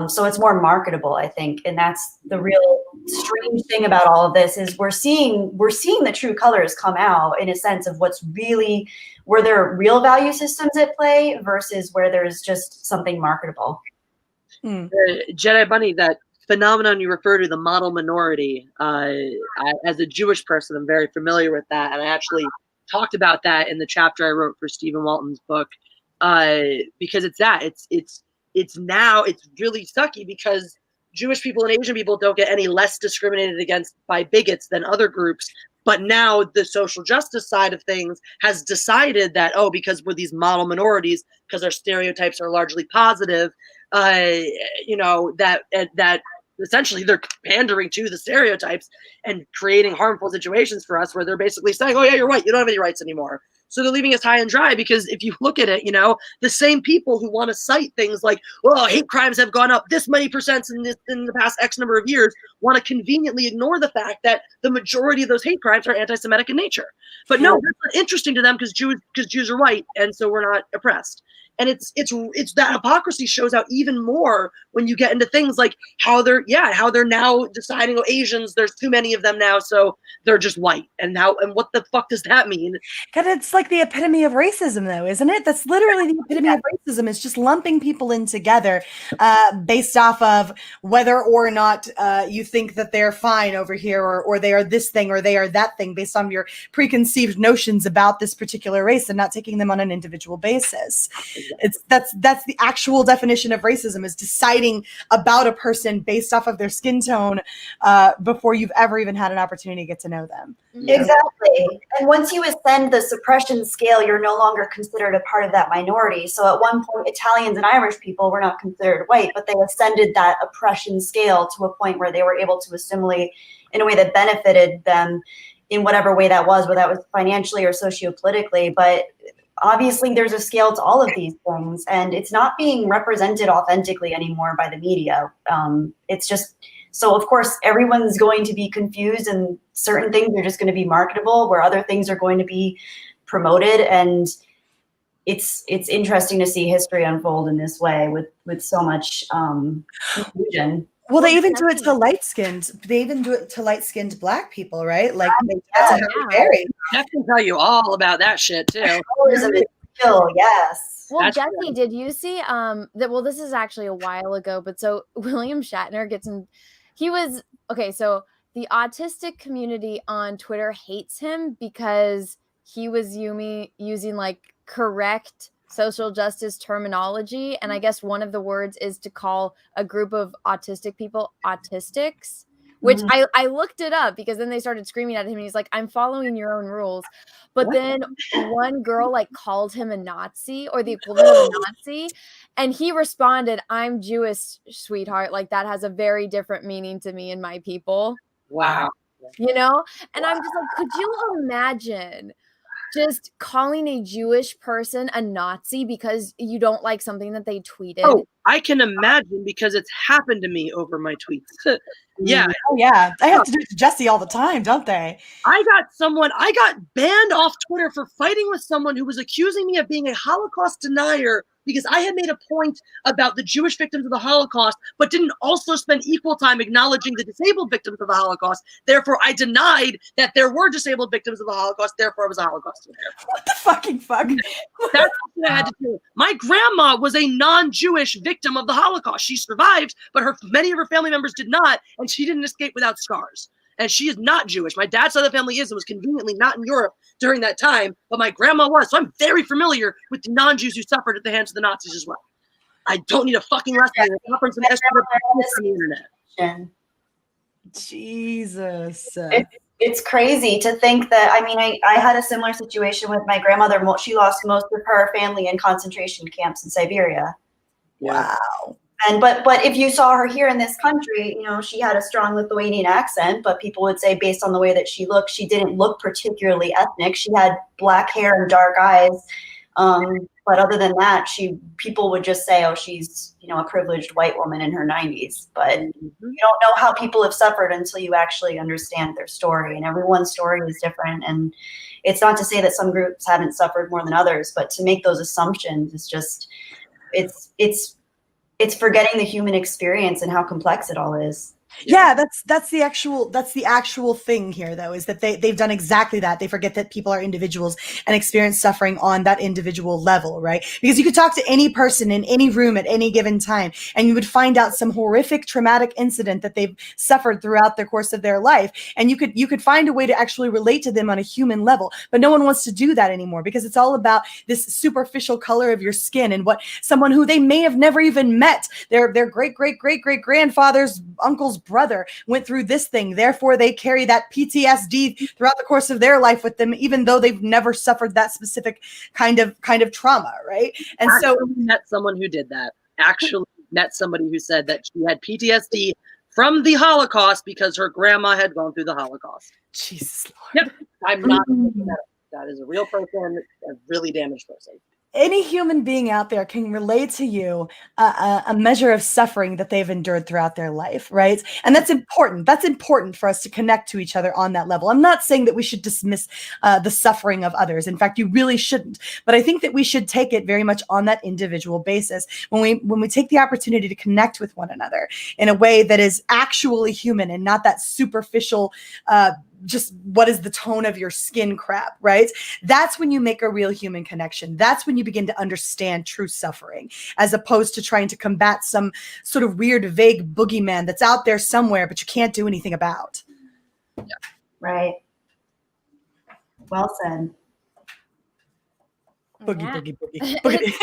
So it's more marketable, I think. And that's the real strange thing about all of this is we're seeing the true colors come out in a sense of what's really, where there are real value systems at play versus where there's just something marketable. Jedi Bunny, that phenomenon you refer to, the model minority, as a Jewish person, I'm very familiar with that. And I actually talked about that in the chapter I wrote for Stephen Walton's book, because it's really sucky because Jewish people and Asian people don't get any less discriminated against by bigots than other groups. But now the social justice side of things has decided that, because we're these model minorities, because our stereotypes are largely positive, that essentially they're pandering to the stereotypes and creating harmful situations for us where they're basically saying, oh yeah, you're white, you don't have any rights anymore. So they're leaving us high and dry, because if you look at it, you know, the same people who want to cite things like, well, hate crimes have gone up this many percent in the past X number of years, want to conveniently ignore the fact that the majority of those hate crimes are anti-Semitic in nature. But no, that's not interesting to them because Jews are white, and so we're not oppressed. And it's that hypocrisy shows out even more when you get into things like how they're now deciding, oh, Asians, there's too many of them now, so they're just white. And what the fuck does that mean? God, it's like the epitome of racism, though, isn't it? That's literally the epitome of racism. It's just lumping people in together based off of whether or not you think that they're fine over here, or they are this thing or they are that thing, based on your preconceived notions about this particular race, and not taking them on an individual basis. That's the actual definition of racism, is deciding about a person based off of their skin tone before you've ever even had an opportunity to get to know them. Exactly. And once you ascend the suppression scale, you're no longer considered a part of that minority. So at one point, Italians and Irish people were not considered white, but they ascended that oppression scale to a point where they were able to assimilate in a way that benefited them in whatever way that was, whether that was financially or sociopolitically. But obviously there's a scale to all of these things, and it's not being represented authentically anymore by the media. It's just, so of course everyone's going to be confused, and certain things are just going to be marketable where other things are going to be promoted. And it's interesting to see history unfold in this way with so much confusion. Well, they even do it to light-skinned. They even do it to light-skinned Black people, right? Like that's a Halle Berry. I can tell you all about that shit too. Yes. Well, Jessi, did you see this is actually a while ago, but so William Shatner gets in. He was okay. So the autistic community on Twitter hates him because he was using like correct social justice terminology, and I guess one of the words is to call a group of autistic people autistics, which I looked it up because then they started screaming at him and he's like, I'm following your own rules. But then one girl like called him a Nazi, or the equivalent of a Nazi, and he responded, I'm Jewish, sweetheart, like that has a very different meaning to me and my people. Wow. You know? And I'm just like, could you imagine just calling a Jewish person a Nazi because you don't like something that they tweeted? Oh, I can imagine, because it's happened to me over my tweets. Yeah. Oh, yeah. I have to do it to Jessi all the time, don't they? I got banned off Twitter for fighting with someone who was accusing me of being a Holocaust denier because I had made a point about the Jewish victims of the Holocaust, but didn't also spend equal time acknowledging the disabled victims of the Holocaust. Therefore, I denied that there were disabled victims of the Holocaust. Therefore, I was a Holocaust denier. What the fucking fuck? That's what I had to do. My grandma was a non-Jewish victim of the Holocaust. She survived, but many of her family members did not, and she didn't escape without scars. And she is not Jewish. My dad's side of the family is, and was conveniently not in Europe during that time, but my grandma was. So I'm very familiar with the non-Jews who suffered at the hands of the Nazis as well. I don't need a fucking lesson. It's not from some on the internet. Jesus. It's crazy to think that, I mean, I had a similar situation with my grandmother. She lost most of her family in concentration camps in Siberia. Wow. And but if you saw her here in this country, you know, she had a strong Lithuanian accent, but people would say based on the way that she looked, she didn't look particularly ethnic. She had black hair and dark eyes. But other than that, people would just say, oh, she's, you know, a privileged white woman in her 90s. But you don't know how people have suffered until you actually understand their story. And everyone's story is different. And it's not to say that some groups haven't suffered more than others, but to make those assumptions is just, it's forgetting the human experience and how complex it all is. Yeah, that's the actual thing here, though, is that they've done exactly that. They forget that people are individuals and experience suffering on that individual level, right? Because you could talk to any person in any room at any given time, and you would find out some horrific traumatic incident that they've suffered throughout the course of their life, and you could find a way to actually relate to them on a human level. But no one wants to do that anymore because it's all about this superficial color of your skin and what someone who they may have never even met, their great grandfather's uncle's brother went through this thing, therefore they carry that PTSD throughout the course of their life with them, even though they've never suffered that specific kind of trauma, right? And actually so met someone who did that. Actually met somebody who said that she had PTSD from the Holocaust because her grandma had gone through the Holocaust. Jesus Lord. Yep, I'm not making that up. That is a real person, a really damaged person. Any human being out there can relate to you a measure of suffering that they've endured throughout their life, right? And that's important. That's important for us to connect to each other on that level. I'm not saying that we should dismiss the suffering of others. In fact, you really shouldn't. But I think that we should take it very much on that individual basis. When we take the opportunity to connect with one another in a way that is actually human and not that superficial just what is the tone of your skin crap, right? That's when you make a real human connection. That's when you begin to understand true suffering, as opposed to trying to combat some sort of weird, vague boogeyman that's out there somewhere, but you can't do anything about. Yeah. Right. Well said. Boogie, Yeah. boogie, boogie.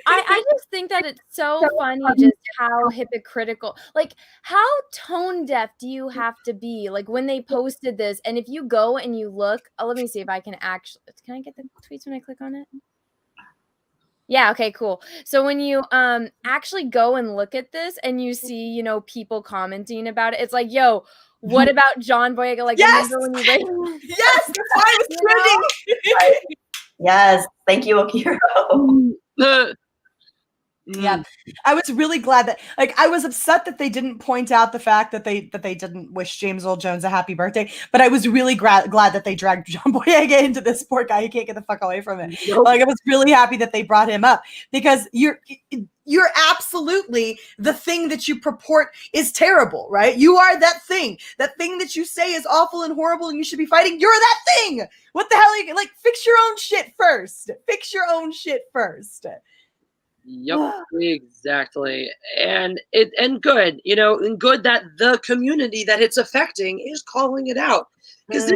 I just think that it's so funny just how hypocritical, like how tone deaf do you have to be? Like when they posted this, and if you go and you look, let me see if I can actually, can I get the tweets when I click on it? Yeah, okay, cool. So when you actually go and look at this and you see, you know, people commenting about it, it's like, yo, what about John Boyega? Like, yes! remember when you Yes, that's why I was trending. Yes, thank you, Okiro. Yeah, I was really glad that, like, I was upset that they didn't point out the fact that they didn't wish James Earl Jones a happy birthday, but I was really glad that they dragged John Boyega into this. Poor guy, he can't get the fuck away from it. Nope. Like, I was really happy that they brought him up, because you're absolutely the thing that you purport is terrible, right? You are that thing that you say is awful and horrible and you should be fighting. You're that thing. What the hell are you, like, fix your own shit first. Fix your own shit first. Yep, exactly. And good, you know, and good that the community that it's affecting is calling it out. Because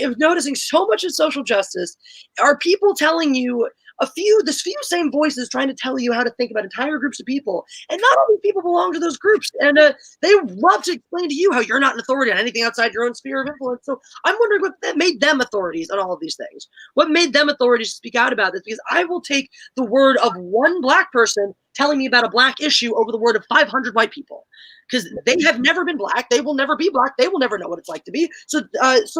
I'm noticing so much in social justice are people telling you the few same voices trying to tell you how to think about entire groups of people, and not all these people belong to those groups, and they love to explain to you how you're not an authority on anything outside your own sphere of influence. So I'm wondering what that made them authorities on all of these things. What made them authorities to speak out about this? Because I will take the word of one Black person telling me about a Black issue over the word of 500 white people, because they have never been Black, they will never be Black, they will never know what it's like to be. So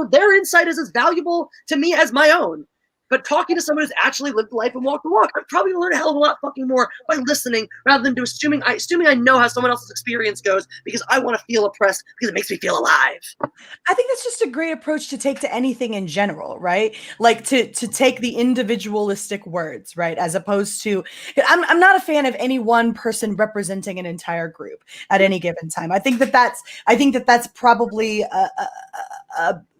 their insight is as valuable to me as my own. But talking to someone who's actually lived the life and walked the walk, I'm probably gonna learn a hell of a lot fucking more by listening rather than assuming I know how someone else's experience goes because I want to feel oppressed because it makes me feel alive. I think that's just a great approach to take to anything in general, right? Like to take the individualistic words, right? As opposed to, I'm not a fan of any one person representing an entire group at any given time. I think that's probably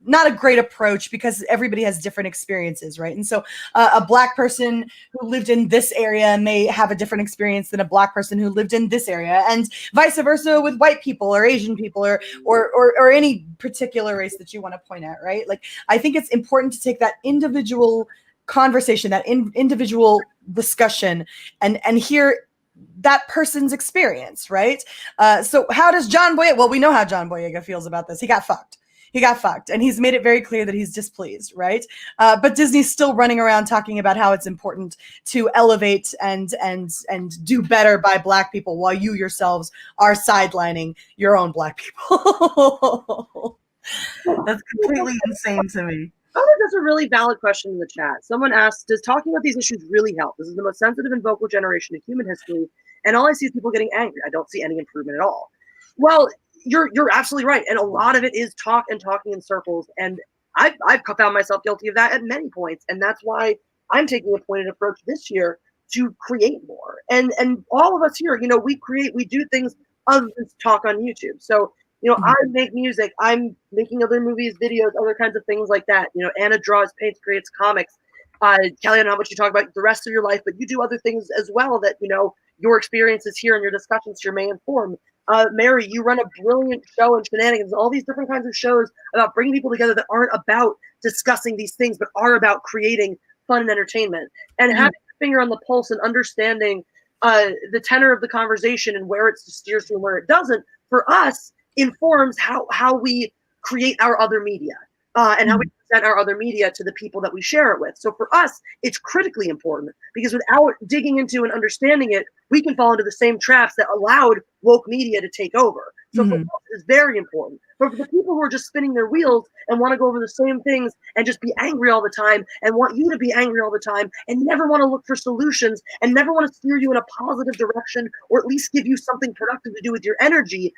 not a great approach, because everybody has different experiences, right? And so a Black person who lived in this area may have a different experience than a Black person who lived in this area, and vice versa with white people or Asian people or any particular race that you want to point at, right? Like, I think it's important to take that individual conversation, that individual discussion, and hear that person's experience, right? So how does John Boyega, well, we know how John Boyega feels about this. He got fucked. And he's made it very clear that he's displeased, right? But Disney's still running around talking about how it's important to elevate and do better by Black people, while you yourselves are sidelining your own Black people. That's completely insane to me. I think that's a really valid question in the chat. Someone asked, does talking about these issues really help? This is the most sensitive and vocal generation in human history, and all I see is people getting angry. I don't see any improvement at all. Well, you're absolutely right, and a lot of it is talk and talking in circles, and I've found myself guilty of that at many points, and that's why I'm taking a pointed approach this year to create more. And all of us here, you know, we do things other than talk on YouTube. So, you know, I make music, I'm making other movies, videos, other kinds of things like that. You know, Anna draws, paints, creates comics. Kelly, I don't know how much you talk about the rest of your life, but you do other things as well that, you know, your experiences here and your discussions here may inform. Mary, you run a brilliant show and shenanigans, all these different kinds of shows about bringing people together that aren't about discussing these things, but are about creating fun and entertainment. And having a finger on the pulse and understanding the tenor of the conversation and where it steers to and where it doesn't, for us, informs how we create our other media and how we present our other media to the people that we share it with. So for us, it's critically important, because without digging into and understanding it, we can fall into the same traps that allowed woke media to take over. So for us, it's very important. But for the people who are just spinning their wheels and want to go over the same things and just be angry all the time and want you to be angry all the time and never want to look for solutions and never want to steer you in a positive direction or at least give you something productive to do with your energy,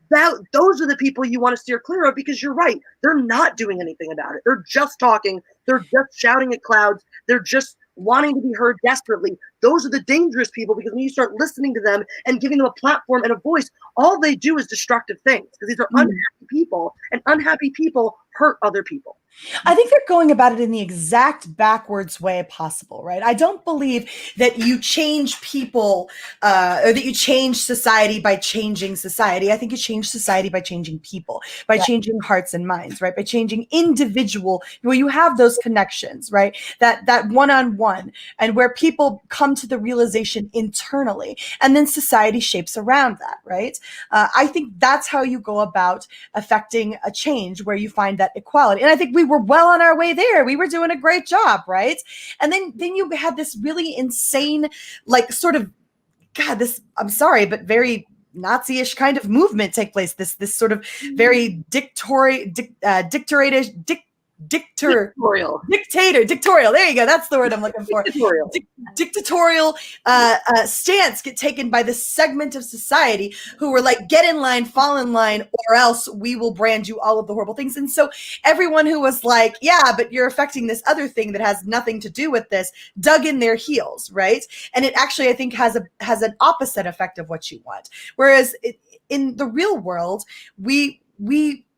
those are the people you want to steer clear of, because you're right. They're not doing anything about it. They're just talking. They're just shouting at clouds. They're just wanting to be heard desperately. Those are the dangerous people, because when you start listening to them and giving them a platform and a voice, all they do is destructive things, because these are unhappy people, and unhappy people hurt other people. I think they're going about it in the exact backwards way possible, right? I don't believe that you change people or that you change society by changing society. I think you change society by changing people, by changing hearts and minds, right? By changing individual, where you have those connections, right? That one-on-one, and where people come to the realization internally, and then society shapes around that, right? I think that's how you go about affecting a change, where you find that equality. And I think we were well on our way there. We were doing a great job, right? And then you had this really insane, like, sort of, God, this, I'm sorry, but very Nazi-ish kind of movement take place. This sort of very dictatorial. There you go. That's the word I'm looking for. Dictatorial stance get taken by this segment of society who were like, get in line, fall in line, or else we will brand you all of the horrible things. And so everyone who was like, yeah, but you're affecting this other thing that has nothing to do with this, dug in their heels, right? And it actually, I think, has an opposite effect of what you want. Whereas in the real world, we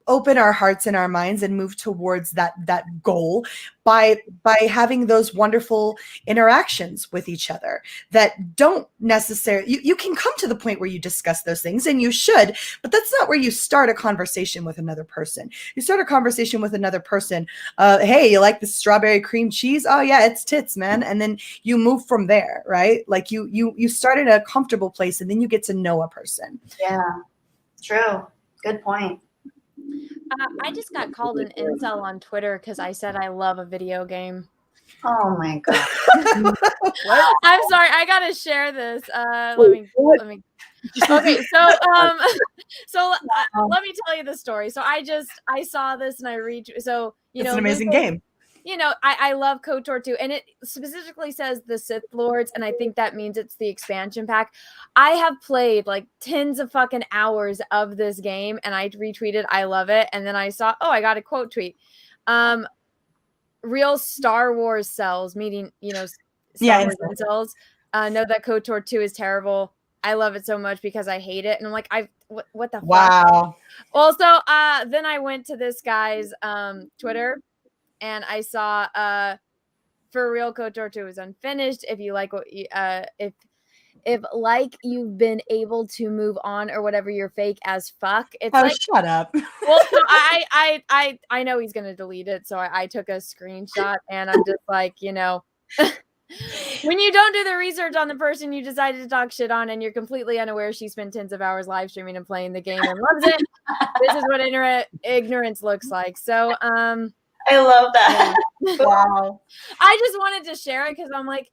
open our hearts and our minds and move towards that goal by having those wonderful interactions with each other that don't necessarily, you can come to the point where you discuss those things, and you should, but that's not where you start a conversation with another person. You start a conversation with another person, hey, you like the strawberry cream cheese? Oh yeah, it's tits, man. And then you move from there, right? Like you start in a comfortable place, and then you get to know a person. Yeah, true. Good point. I just got called an incel on Twitter because I said I love a video game. Oh my God. I'm sorry. I gotta share this. Let me. Okay, so let me tell you the story. So I saw this and I read. So it's an amazing game. You know, I love KOTOR 2, and it specifically says the Sith Lords, and I think that means it's the expansion pack. I have played like tens of fucking hours of this game, and I retweeted, I love it, and then I saw, oh, I got a quote tweet. Real Star Wars cells, meaning, you know, Star Wars cells, know that KOTOR 2 is terrible. I love it so much because I hate it, and I'm like, what the fuck? Wow. Also, then I went to this guy's Twitter, and I saw for real KOTOR 2 is unfinished. If you like what you, if like you've been able to move on or whatever, you're fake as fuck. It's like, shut up. Well, so I know he's gonna delete it, so I took a screenshot, and I'm just like, you know, when you don't do the research on the person you decided to talk shit on, and you're completely unaware she spent tens of hours live streaming and playing the game and loves it, this is what ignorance looks like. So I love that. Yeah. Wow. I just wanted to share it because I'm like,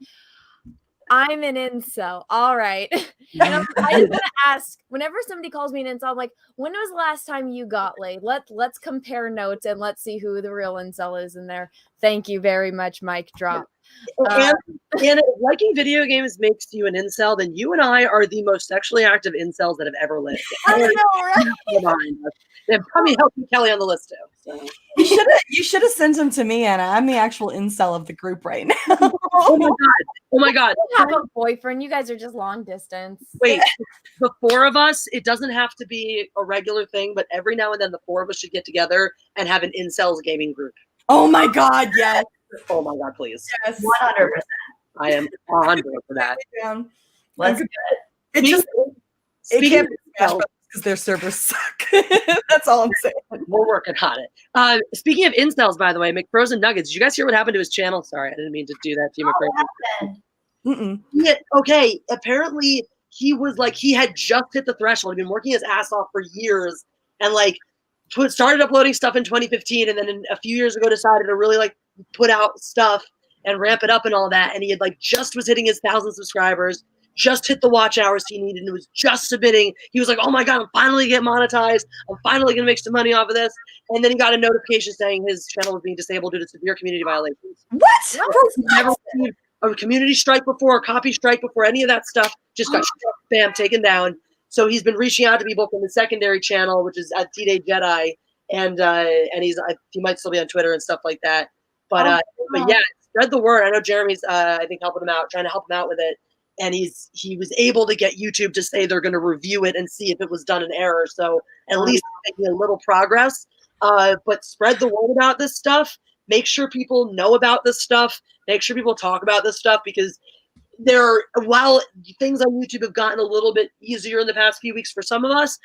I'm an incel. All right. I just want to ask, whenever somebody calls me an incel, I'm like, when was the last time you got laid? Let's compare notes and let's see who the real incel is in there. Thank you very much, Mic drop. And if liking video games makes you an incel, then you and I are the most sexually active incels that have ever lived. I know, right? And probably helping Kelly on the list too. So. You should have sent him to me, Anna. I'm the actual incel of the group right now. Oh my god! Oh my god! You have a boyfriend. You guys are just long distance. Wait, the four of us. It doesn't have to be a regular thing, but every now and then the four of us should get together and have an incels gaming group. Oh my god! Yes. Oh my god! Please. Yes. 100%. I am 100 for that. Let's do it. It can't be because their servers suck. That's all I'm saying. We're working on it. Speaking of incels, by the way, McFrozen Nuggets. Did you guys hear what happened to his channel? Sorry, I didn't mean to do that to you, McFrozen. Yeah, okay. Apparently, he was like, he had just hit the threshold. He'd been working his ass off for years, and like started uploading stuff in 2015, and then a few years ago decided to really like put out stuff and ramp it up and all that. And he had like just was hitting his 1,000 subscribers. just hit the watch hours he needed and was just submitting. He was like, oh my God, I'm finally getting monetized. I'm finally going to make some money off of this. And then he got a notification saying his channel was being disabled due to severe community violations. What? He never received a community strike before, a copy strike before, any of that stuff. Just got bam, taken down. So he's been reaching out to people from the secondary channel, which is at T-Day Jedi. And he might still be on Twitter and stuff like that. But yeah, spread the word. I know Jeremy's I think helping him out, trying to help him out with it. And he was able to get YouTube to say they're going to review it and see if it was done in error. So at least making a little progress. But spread the word about this stuff. Make sure people know about this stuff. Make sure people talk about this stuff, because while things on YouTube have gotten a little bit easier in the past few weeks for some of us,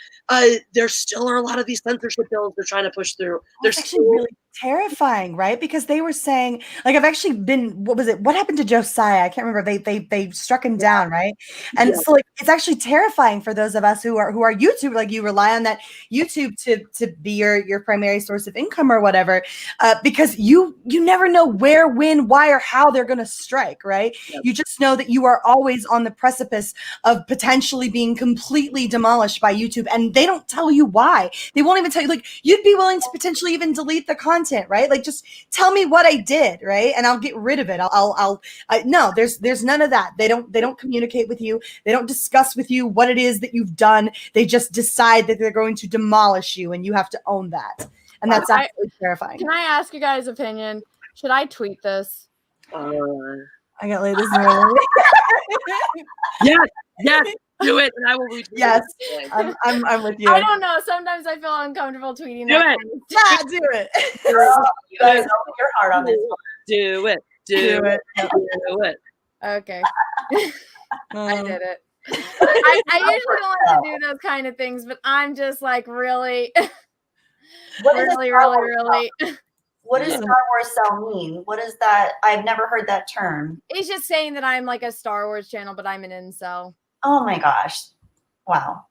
there still are a lot of these censorship bills they're trying to push through. It's actually really terrifying, right? Because they were saying, like, I've actually been, what happened to Josiah? I can't remember. They struck him down, right? And so, like, it's actually terrifying for those of us who are YouTube, like, you rely on that YouTube to be your primary source of income or whatever, because you never know where, when, why, or how they're going to strike, right? You just know that you are always on the precipice of potentially being completely demolished by YouTube, and they don't tell you why. They won't even tell you, like, you'd be willing to potentially even delete the content, right? Like, just tell me what I did, right? And I'll get rid of it. No, there's none of that. They don't communicate with you. They don't discuss with you what it is that you've done. They just decide that they're going to demolish you, and you have to own that. And that's absolutely terrifying. Can I ask you guys' opinion? Should I tweet this? I got laid this morning. Yes, do it, and I will retweet. Yes, I'm with you. I don't know. Sometimes I feel uncomfortable tweeting. Do it. Yeah, do it. You guys open your heart on this one. Do it. Do it. Okay. I did it. I usually don't like to do those kind of things, but I'm just like really, really. What does Star Wars cell mean? What is that? I've never heard that term. It's just saying that I'm like a Star Wars channel, but I'm an incel. Oh my gosh. Wow.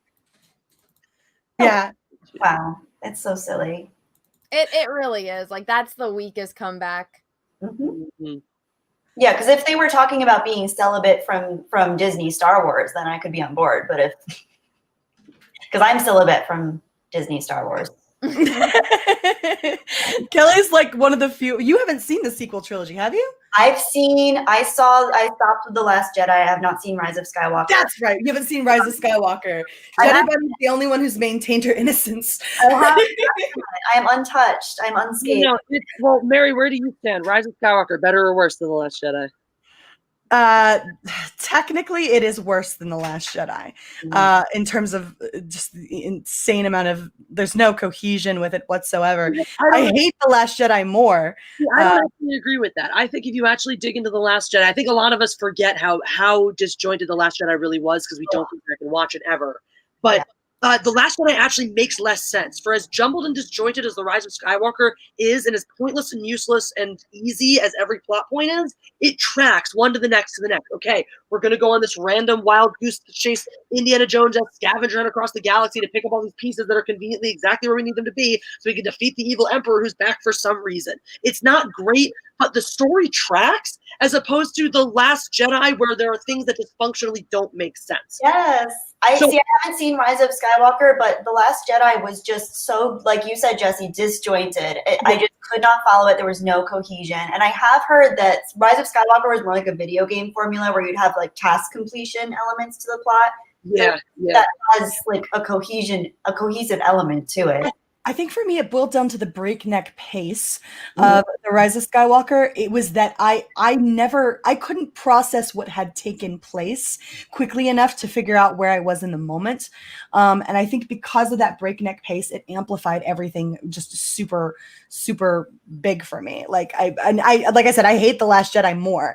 Yeah. Wow. It's so silly. It really is. Like, that's the weakest comeback. Mm-hmm. Yeah, because if they were talking about being celibate from Disney Star Wars, then I could be on board. But because I'm celibate from Disney Star Wars. Kelly's like one of the few. You haven't seen the sequel trilogy, have you? I stopped with The Last Jedi. I have not seen Rise of Skywalker. That's right. You haven't seen Rise of Skywalker. Jedi Bunny's the only one who's maintained her innocence. I am untouched. I'm unscathed. Well, Mary, where do you stand? Rise of Skywalker, better or worse than The Last Jedi? Technically it is worse than The Last Jedi, in terms of just the insane amount of, there's no cohesion with it whatsoever. I hate The Last Jedi more. I don't actually agree with that. I think if you actually dig into The Last Jedi, I think a lot of us forget how disjointed The Last Jedi really was, because we don't think I can watch it ever. But The Last Jedi actually makes less sense. For as jumbled and disjointed as The Rise of Skywalker is, and as pointless and useless and easy as every plot point is, it tracks one to the next to the next. Okay, we're going to go on this random wild goose chase Indiana Jones as scavenger hunt across the galaxy to pick up all these pieces that are conveniently exactly where we need them to be so we can defeat the evil emperor who's back for some reason. It's not great, but the story tracks, as opposed to The Last Jedi, where there are things that just functionally don't make sense. Yes. I haven't seen Rise of Skywalker, but The Last Jedi was just so, like you said, Jessi, disjointed. I just could not follow it. There was no cohesion. And I have heard that Rise of Skywalker was more like a video game formula where you'd have like task completion elements to the plot. That has like a cohesive element to it. I think for me, it boiled down to the breakneck pace of The Rise of Skywalker. It was that I couldn't process what had taken place quickly enough to figure out where I was in the moment. And I think because of that breakneck pace, it amplified everything just super, super big for me. Like I said, I hate The Last Jedi more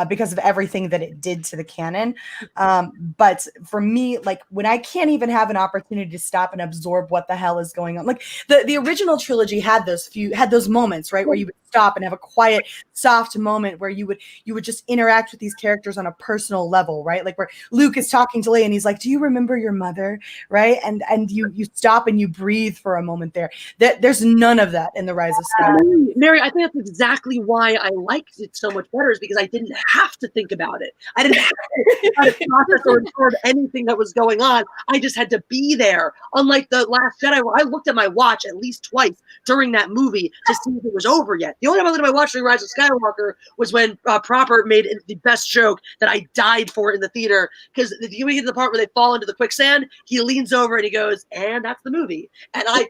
because of everything that it did to the canon. But for me, like when I can't even have an opportunity to stop and absorb what the hell is going on, like the original trilogy had those moments, right, where you would stop and have a quiet, soft moment where you would just interact with these characters on a personal level, right? Like where Luke is talking to Leia and he's like, "Do you remember your mother?" Right? And you stop and you breathe for a moment there. There's none of that in The Rise of Skywalker. Mary, I think that's exactly why I liked it so much better, is because I didn't have to think about it. I didn't have to process or absorb anything that was going on. I just had to be there. Unlike The Last Jedi, where I looked at my watch at least twice during that movie to see if it was over yet. The only time I looked at my watch during Rise of Skywalker was when Proper made the best joke that I died for in the theater, because if you get to the part where they fall into the quicksand, he leans over and he goes, "And that's the movie." And I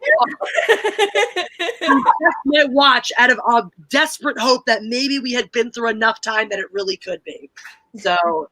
my watch out of a desperate hope that maybe we had been through enough time that it really could be. So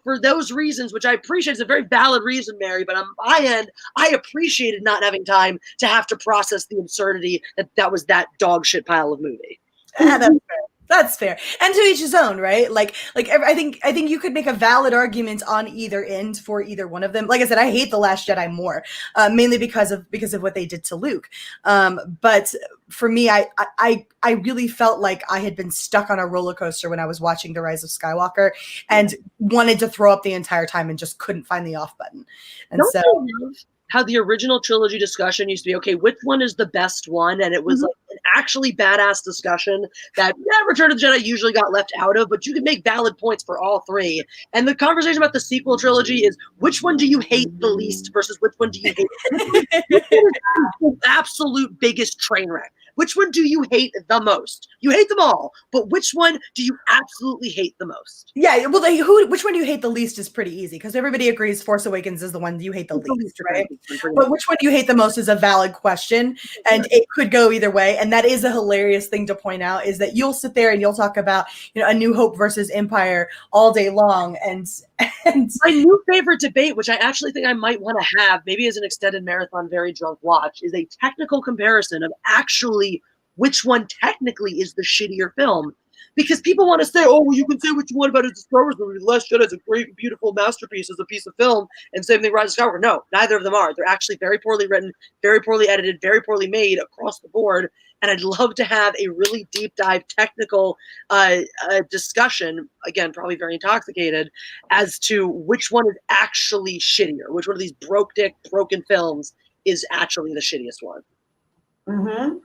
for those reasons, which I appreciate, it's a very valid reason, Mary, but on my end, I appreciated not having time to have to process the absurdity that was that dog shit pile of movie. That's fair. That's fair. And to each his own, right? I think you could make a valid argument on either end for either one of them. Like I said, I hate The Last Jedi more, mainly because of what they did to Luke. But for me, I really felt like I had been stuck on a roller coaster when I was watching The Rise of Skywalker and wanted to throw up the entire time and just couldn't find the off button. And Don't you love how the original trilogy discussion used to be, okay, which one is the best one? And it was like an actually badass discussion that Return of the Jedi usually got left out of, but you could make valid points for all three. And the conversation about the sequel trilogy is, which one do you hate the least versus which one do you hate? Which one is the absolute biggest train wreck? Which one do you hate the most? You hate them all, but which one do you absolutely hate the most? Yeah, well, which one do you hate the least is pretty easy, because everybody agrees Force Awakens is the one you hate the least, right? But which one do you hate the most is a valid question, and it could go either way. And that is a hilarious thing to point out, is that you'll sit there and you'll talk about, A New Hope versus Empire all day long, and my new favorite debate, which I actually think I might want to have, maybe as an extended marathon, very drunk watch, is a technical comparison of actually which one technically is the shittier film. Because people want to say, oh, well, you can say what you want about it as a Star Wars movie. The Last Jedi is a great, beautiful masterpiece as a piece of film, and same thing, Rise of Skywalker. No, neither of them are. They're actually very poorly written, very poorly edited, very poorly made across the board. And I'd love to have a really deep dive technical discussion, again, probably very intoxicated, as to which one is actually shittier. Which one of these broken films is actually the shittiest one. Mm-hmm.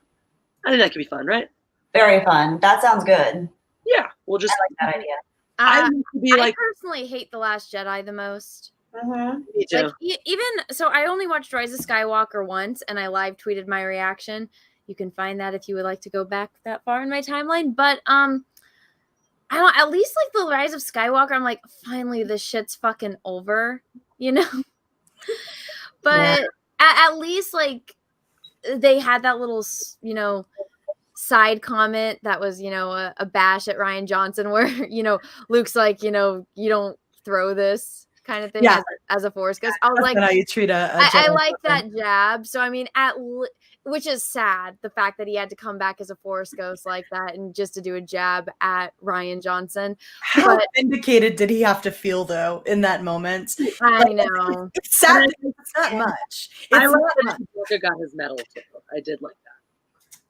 I think that could be fun, right? Very fun. That sounds good. Yeah, we'll just. I like that idea. I personally hate The Last Jedi the most. Mm-hmm. Me too. Even so, I only watched Rise of Skywalker once, and I live tweeted my reaction. You can find that if you would like to go back that far in my timeline. But I don't. At least like The Rise of Skywalker, I'm like, finally, this shit's fucking over, But at least like they had that little, side comment that was, a bash at Rian Johnson, where Luke's like, you don't throw this kind of thing as a Force Ghost. I was That's like, not how you treat a I Jedi like person. that jab. So I mean, which is sad, the fact that he had to come back as a Force Ghost like that and just to do a jab at Rian Johnson. How vindicated did he have to feel, though, in that moment? I know. It's sad. It's not much. I It's like not that Chewbacca got his medal too. I did like that.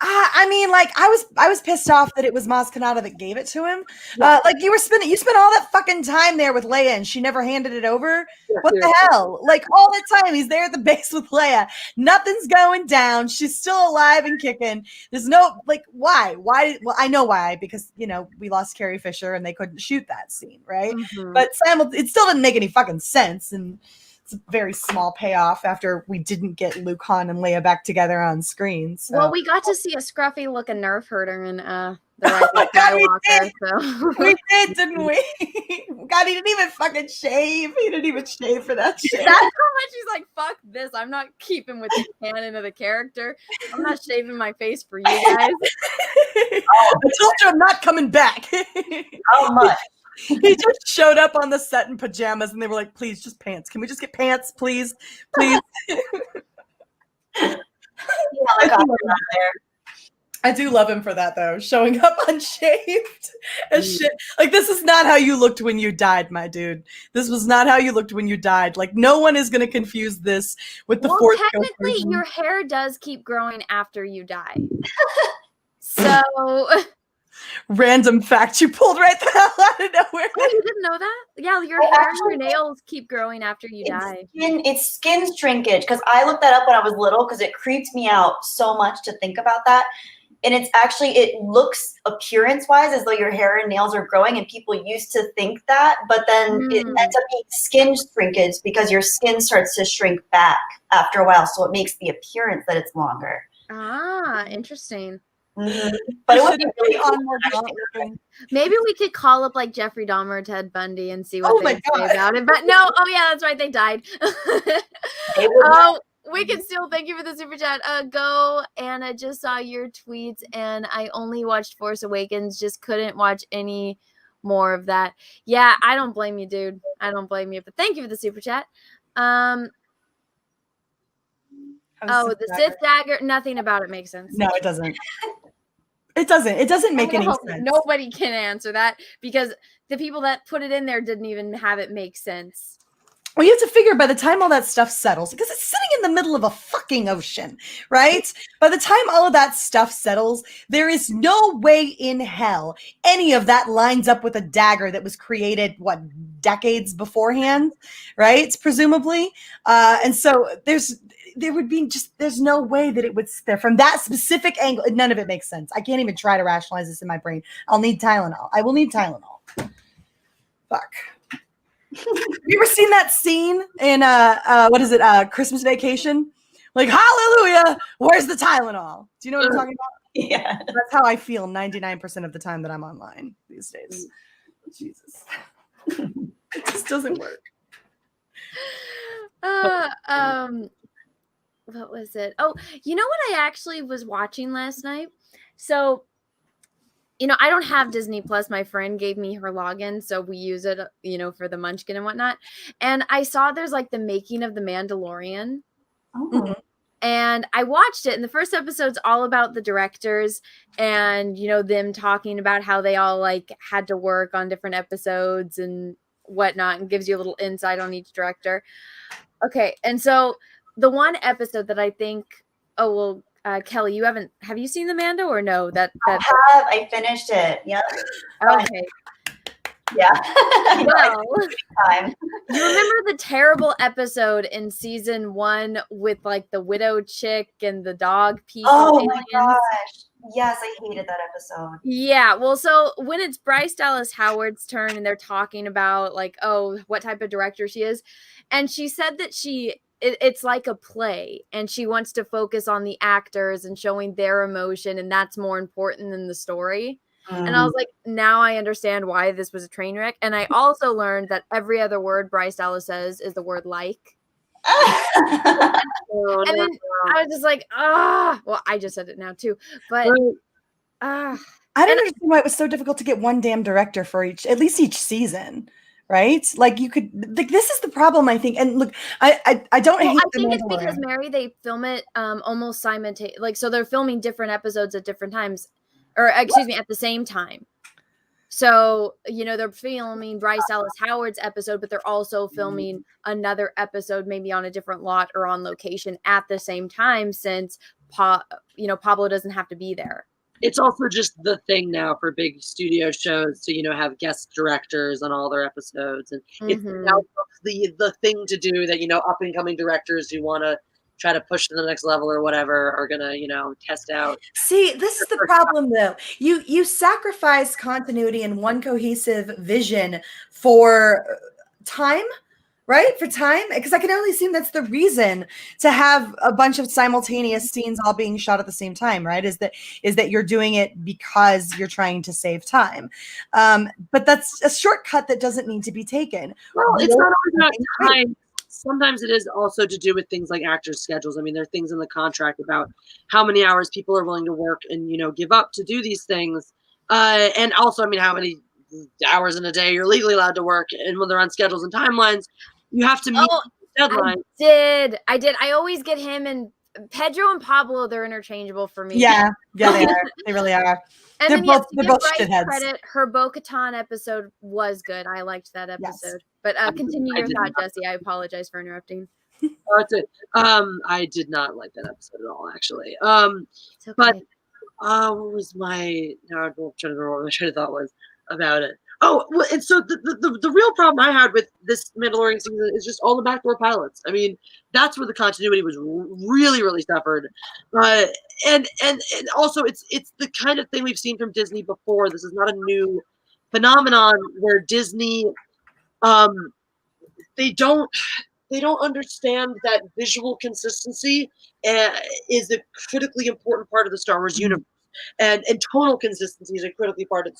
I mean, like I was pissed off that it was Maz Kanata that gave it to him. Like you spent all that fucking time there with Leia and she never handed it over. What the hell? Like all the time he's there at the base with Leia. Nothing's going down. She's still alive and kicking. There's no why? Why? Well, I know why, because we lost Carrie Fisher and they couldn't shoot that scene, right? Mm-hmm. But it still didn't make any fucking sense, and it's a very small payoff after we didn't get Luke, Han, and Leia back together on screen. So. Well, we got to see a scruffy looking nerf herder in The Rise of Skywalker. So. We did, didn't we? God, he didn't even fucking shave. He didn't even shave for that shit. That's how much he's like, fuck this. I'm not keeping with the canon of the character. I'm not shaving my face for you guys. I told you I'm not coming back. How much? He just showed up on the set in pajamas and they were like, please, just pants. Can we just get pants, please? Please. I do love him for that though, showing up unshaved as shit. Like, this is not how you looked when you died, my dude. This was not how you looked when you died. Like, no one is gonna confuse this with the fourth. Technically, your hair does keep growing after you die. So, random fact you pulled right the hell out of nowhere. Oh, you didn't know that? Yeah, your hair and your nails keep growing after you die. It's skin shrinkage, because I looked that up when I was little because it creeped me out so much to think about that. And it's actually, it looks appearance-wise as though your hair and nails are growing, and people used to think that, but then it ends up being skin shrinkage because your skin starts to shrink back after a while, so it makes the appearance that it's longer. Ah, interesting. Mm-hmm. But it would be really cool. Maybe we could call up like Jeffrey Dahmer or Ted Bundy and see what they say about it. But no, oh yeah, that's right, they died. We can still thank you for the super chat. Go, Anna, just saw your tweets and I only watched Force Awakens, just couldn't watch any more of that. Yeah, I don't blame you, dude. I don't blame you. But thank you for the super chat. The Sith dagger, nothing about it makes sense. No, it doesn't. It doesn't make any sense. Nobody can answer that because the people that put it in there didn't even have it make sense. Well, you have to figure by the time all that stuff settles, because it's sitting in the middle of a fucking ocean, right? By the time all of that stuff settles, there is no way in hell any of that lines up with a dagger that was created, decades beforehand, right? Presumably. And so there's no way that it would sit there from that specific angle. None of it makes sense. I can't even try to rationalize this in my brain. I'll need Tylenol. I will need Tylenol. Fuck. Have you ever seen that scene in Christmas Vacation? Like, hallelujah, where's the Tylenol? Do you know what I'm talking about? Yeah. That's how I feel 99% of the time that I'm online these days. Jesus. It just doesn't work. What was it? Oh, you know what I actually was watching last night? So, I don't have Disney Plus. My friend gave me her login, so we use it, for the Munchkin and whatnot. And I saw there's like the making of The Mandalorian. Oh. And I watched it, and the first episode's all about the directors and, them talking about how they all like had to work on different episodes and whatnot, and gives you a little insight on each director. Okay, and so the one episode that I think, Kelly, have you seen The Mando or no? I finished it. Yep. Okay. Yeah. Well, you remember the terrible episode in season 1 with like the widow chick and the dog people? Oh my gosh. Yes, I hated that episode. Yeah. Well, so when it's Bryce Dallas Howard's turn and they're talking about like, what type of director she is. And she said that it's like a play and she wants to focus on the actors and showing their emotion. And that's more important than the story. And I was like, now I understand why this was a train wreck. And I also learned that every other word Bryce Dallas says is the word like. And then I was just like, well, I just said it now too. But I don't understand why it was so difficult to get one damn director for at least each season. Right? Like you could, like, this is the problem, I think. And look, I don't hate I think it's because, Mary, they film it almost simultaneously. Like, so they're filming different episodes at different times, or excuse me, at the same time. So, they're filming Bryce Dallas Howard's episode, but they're also filming another episode, maybe on a different lot or on location at the same time, since Pablo doesn't have to be there. It's also just the thing now for big studio shows to, have guest directors on all their episodes. And it's now the thing to do that, up and coming directors who want to try to push to the next level or whatever are going to, test out. See, this is the problem though. You sacrifice continuity and one cohesive vision for time. Right? For time? Because I can only assume that's the reason to have a bunch of simultaneous scenes all being shot at the same time, right? Is that you're doing it because you're trying to save time. But that's a shortcut that doesn't need to be taken. Well, it's not always about time. Sometimes it is also to do with things like actors' schedules. I mean, there are things in the contract about how many hours people are willing to work and, give up to do these things. And also, I mean, how many hours in a day you're legally allowed to work, and when they're on schedules and timelines, you have to meet deadlines. I did. I always get him and Pedro and Pablo, they're interchangeable for me. Yeah, they are. They really are. And They're then yes, both Bryce shitheads. credit, her Bo-Katan episode was good. I liked that episode. But continue your thought, Jessi. I apologize for interrupting. That's it. I did not like that episode at all, actually. But what was my? Now I'm trying to remember what my train of thought was about it. Oh, well, and so the real problem I had with this Mandalorian season is just all the backdoor pilots. I mean, that's where the continuity was really suffered. And also it's the kind of thing we've seen from Disney before. This is not a new phenomenon where Disney they don't understand that visual consistency is a critically important part of the Star Wars universe. And tonal consistency is a critically important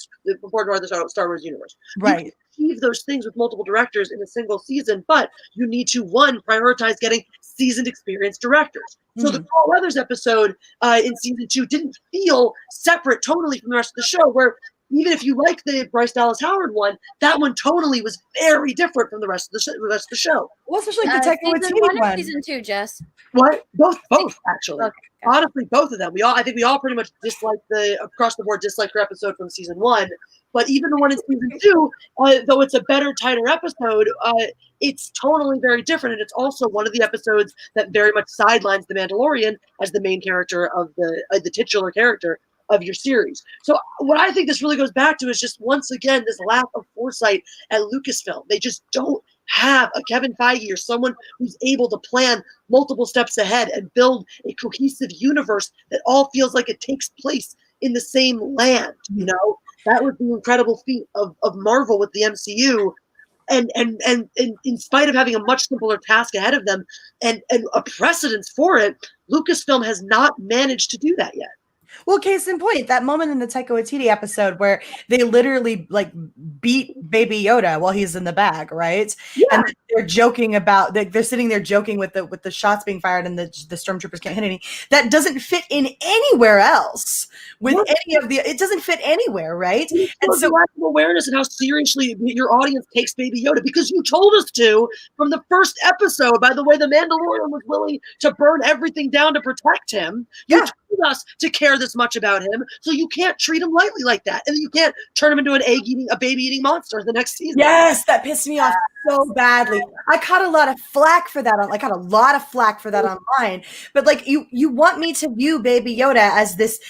part of the Star Wars universe. Right. You can achieve those things with multiple directors in a single season, but you need to, one, prioritize getting seasoned, experienced directors. So the Carl Weathers episode in season 2 didn't feel separate tonally from the rest of the show, where even if you like the Bryce Dallas Howard one, that one tonally was very different from the rest of the show. Well, especially the Taika Season Waititi 1 one. and Season 2, Jess. What? Both actually. Okay. Honestly, both of them. I think we all pretty much disliked across the board disliked her episode from season 1. But even the one in season 2, though it's a better, tighter episode, it's tonally very different, and it's also one of the episodes that very much sidelines the Mandalorian as the main character of the titular character of your series. So what I think this really goes back to is just, once again, this lack of foresight at Lucasfilm. They just don't have a Kevin Feige or someone who's able to plan multiple steps ahead and build a cohesive universe that all feels like it takes place in the same land. You know, that was the incredible feat of Marvel with the MCU. And in spite of having a much simpler task ahead of them and a precedence for it, Lucasfilm has not managed to do that yet. Well, case in point, that moment in the Taika Waititi episode where they literally beat Baby Yoda while he's in the bag, right? Yeah. And they're joking about they're sitting there joking with the shots being fired and the stormtroopers can't hit any. That doesn't fit in anywhere else with any of the. It doesn't fit anywhere, right? And so lack of awareness and how seriously your audience takes Baby Yoda, because you told us to from the first episode. By the way, the Mandalorian was willing to burn everything down to protect him. You told us to care this much about him, so you can't treat him lightly like that, and you can't turn him into a baby eating monster the next season. Yes, that pissed me off so badly. I caught a lot of flack for that. Online, but you want me to view Baby Yoda as this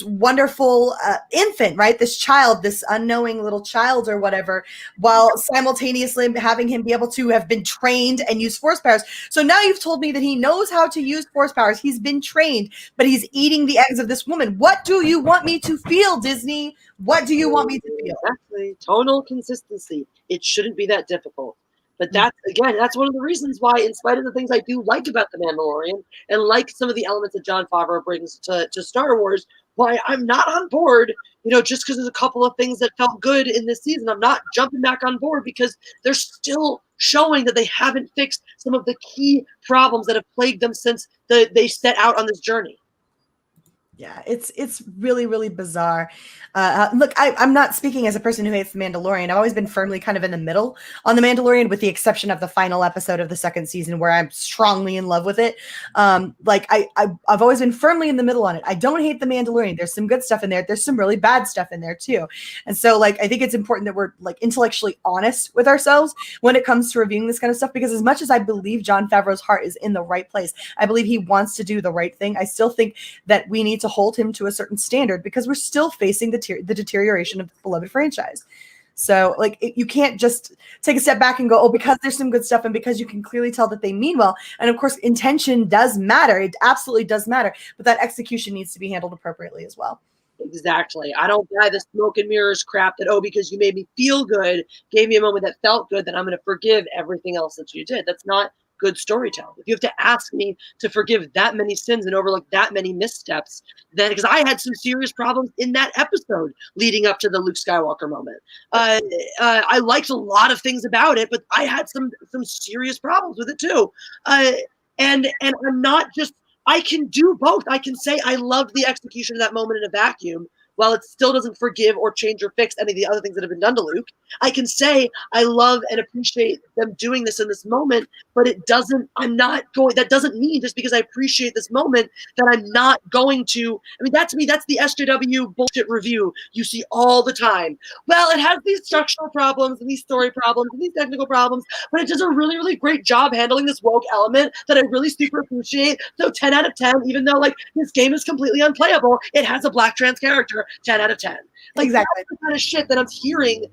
wonderful infant, right? This child, this unknowing little child or whatever, while simultaneously having him be able to have been trained and use force powers. So now you've told me that he knows how to use force powers. He's been trained, but he's eating the eggs of this woman. What do you want me to feel, Disney? What do you want me to feel? Exactly. Tonal consistency. It shouldn't be that difficult. But that's one of the reasons why, in spite of the things I do like about The Mandalorian and like some of the elements that Jon Favreau brings to Star Wars, why I'm not on board, just because there's a couple of things that felt good in this season. I'm not jumping back on board because they're still showing that they haven't fixed some of the key problems that have plagued them since they set out on this journey. Yeah, it's really, really bizarre. Look, I'm not speaking as a person who hates The Mandalorian. I've always been firmly kind of in the middle on The Mandalorian, with the exception of the final episode of the second season where I'm strongly in love with it. I've always been firmly in the middle on it. I don't hate The Mandalorian. There's some good stuff in there. There's some really bad stuff in there too. And so I think it's important that we're intellectually honest with ourselves when it comes to reviewing this kind of stuff, because as much as I believe Jon Favreau's heart is in the right place, I believe he wants to do the right thing, I still think that we need to hold him to a certain standard, because we're still facing the deterioration of the beloved franchise. So you can't just take a step back and go, oh, because there's some good stuff and because you can clearly tell that they mean well. And of course, intention does matter. It absolutely does matter. But that execution needs to be handled appropriately as well. Exactly. I don't buy the smoke and mirrors crap that, because you made me feel good, gave me a moment that felt good, then I'm going to forgive everything else that you did. That's not good storytelling. If you have to ask me to forgive that many sins and overlook that many missteps, then, because I had some serious problems in that episode leading up to the Luke Skywalker moment. I liked a lot of things about it, but I had some serious problems with it too. And I'm not just, I can do both. I can say I loved the execution of that moment in a vacuum, while it still doesn't forgive or change or fix any of the other things that have been done to Luke. I can say I love and appreciate them doing this in this moment, but that doesn't mean just because I appreciate this moment that I'm not going to, that's the SJW bullshit review you see all the time. Well, it has these structural problems and these story problems and these technical problems, but it does a really, really great job handling this woke element that I really super appreciate. So 10 out of 10, even though like this game is completely unplayable, it has a black trans character, 10 out of 10. Like exactly that's the kind of shit that I'm hearing,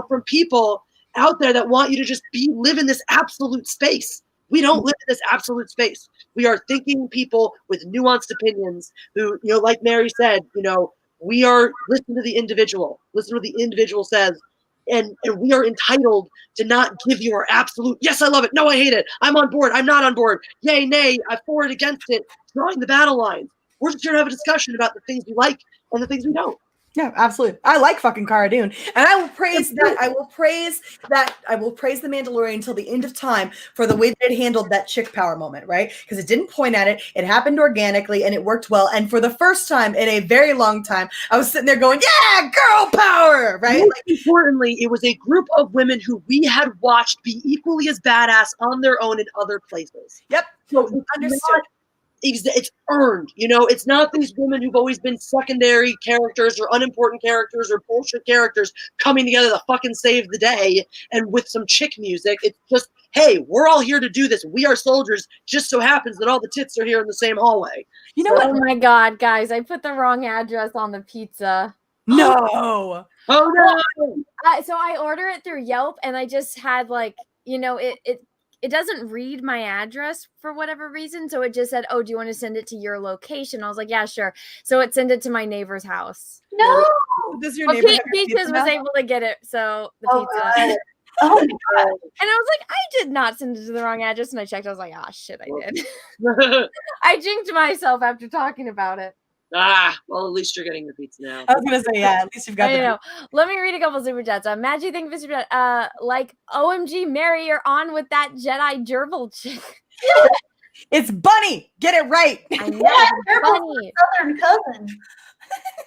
from people out there that want you to just live in this absolute space. We don't live in this absolute space. We are thinking people with nuanced opinions who, like Mary said, we are listen to the individual, listen to what the individual says. And we are entitled to not give you our absolute, yes, I love it. No, I hate it. I'm on board. I'm not on board. Yay, nay, I for it, against it. Drawing the battle lines. We're just here to have a discussion about the things we like and the things we don't. Yeah, absolutely. I like fucking Cara Dune, and I will praise that. I will praise the Mandalorian until the end of time for the way that it handled that chick power moment, right? Because it didn't point at it. It happened organically, and it worked well. And for the first time in a very long time, I was sitting there going, "Yeah, girl power!" Right? Most importantly, it was a group of women who we had watched be equally as badass on their own in other places. Yep. So understood. It's earned, it's not these women who've always been secondary characters or unimportant characters or bullshit characters coming together to fucking save the day and with some chick music. It's just, hey, we're all here to do this. We are soldiers. Just so happens that all the tits are here in the same hallway. You know what? Oh my God, guys, I put the wrong address on the pizza. No. Oh no. So I order it through Yelp, and I just had it doesn't read my address for whatever reason. So it just said, "Oh, do you want to send it to your location?" I was like, "Yeah, sure." So it sent it to my neighbor's house. No. Does your neighbor Peaches was able to get it. So the pizza. God. Oh my God. And I was like, I did not send it to the wrong address. And I checked. I was like, shit, I did. I jinxed myself after talking about it. Well, at least you're getting the pizza now. I was gonna say, yeah, at least you've got I know. Let me read a couple super chats. Maggie, thank you for super chat. Like, OMG, Mary, you're on with that Jedi gerbil chick. It's Bunny. Get it right. I know. Bunny. Southern cousin.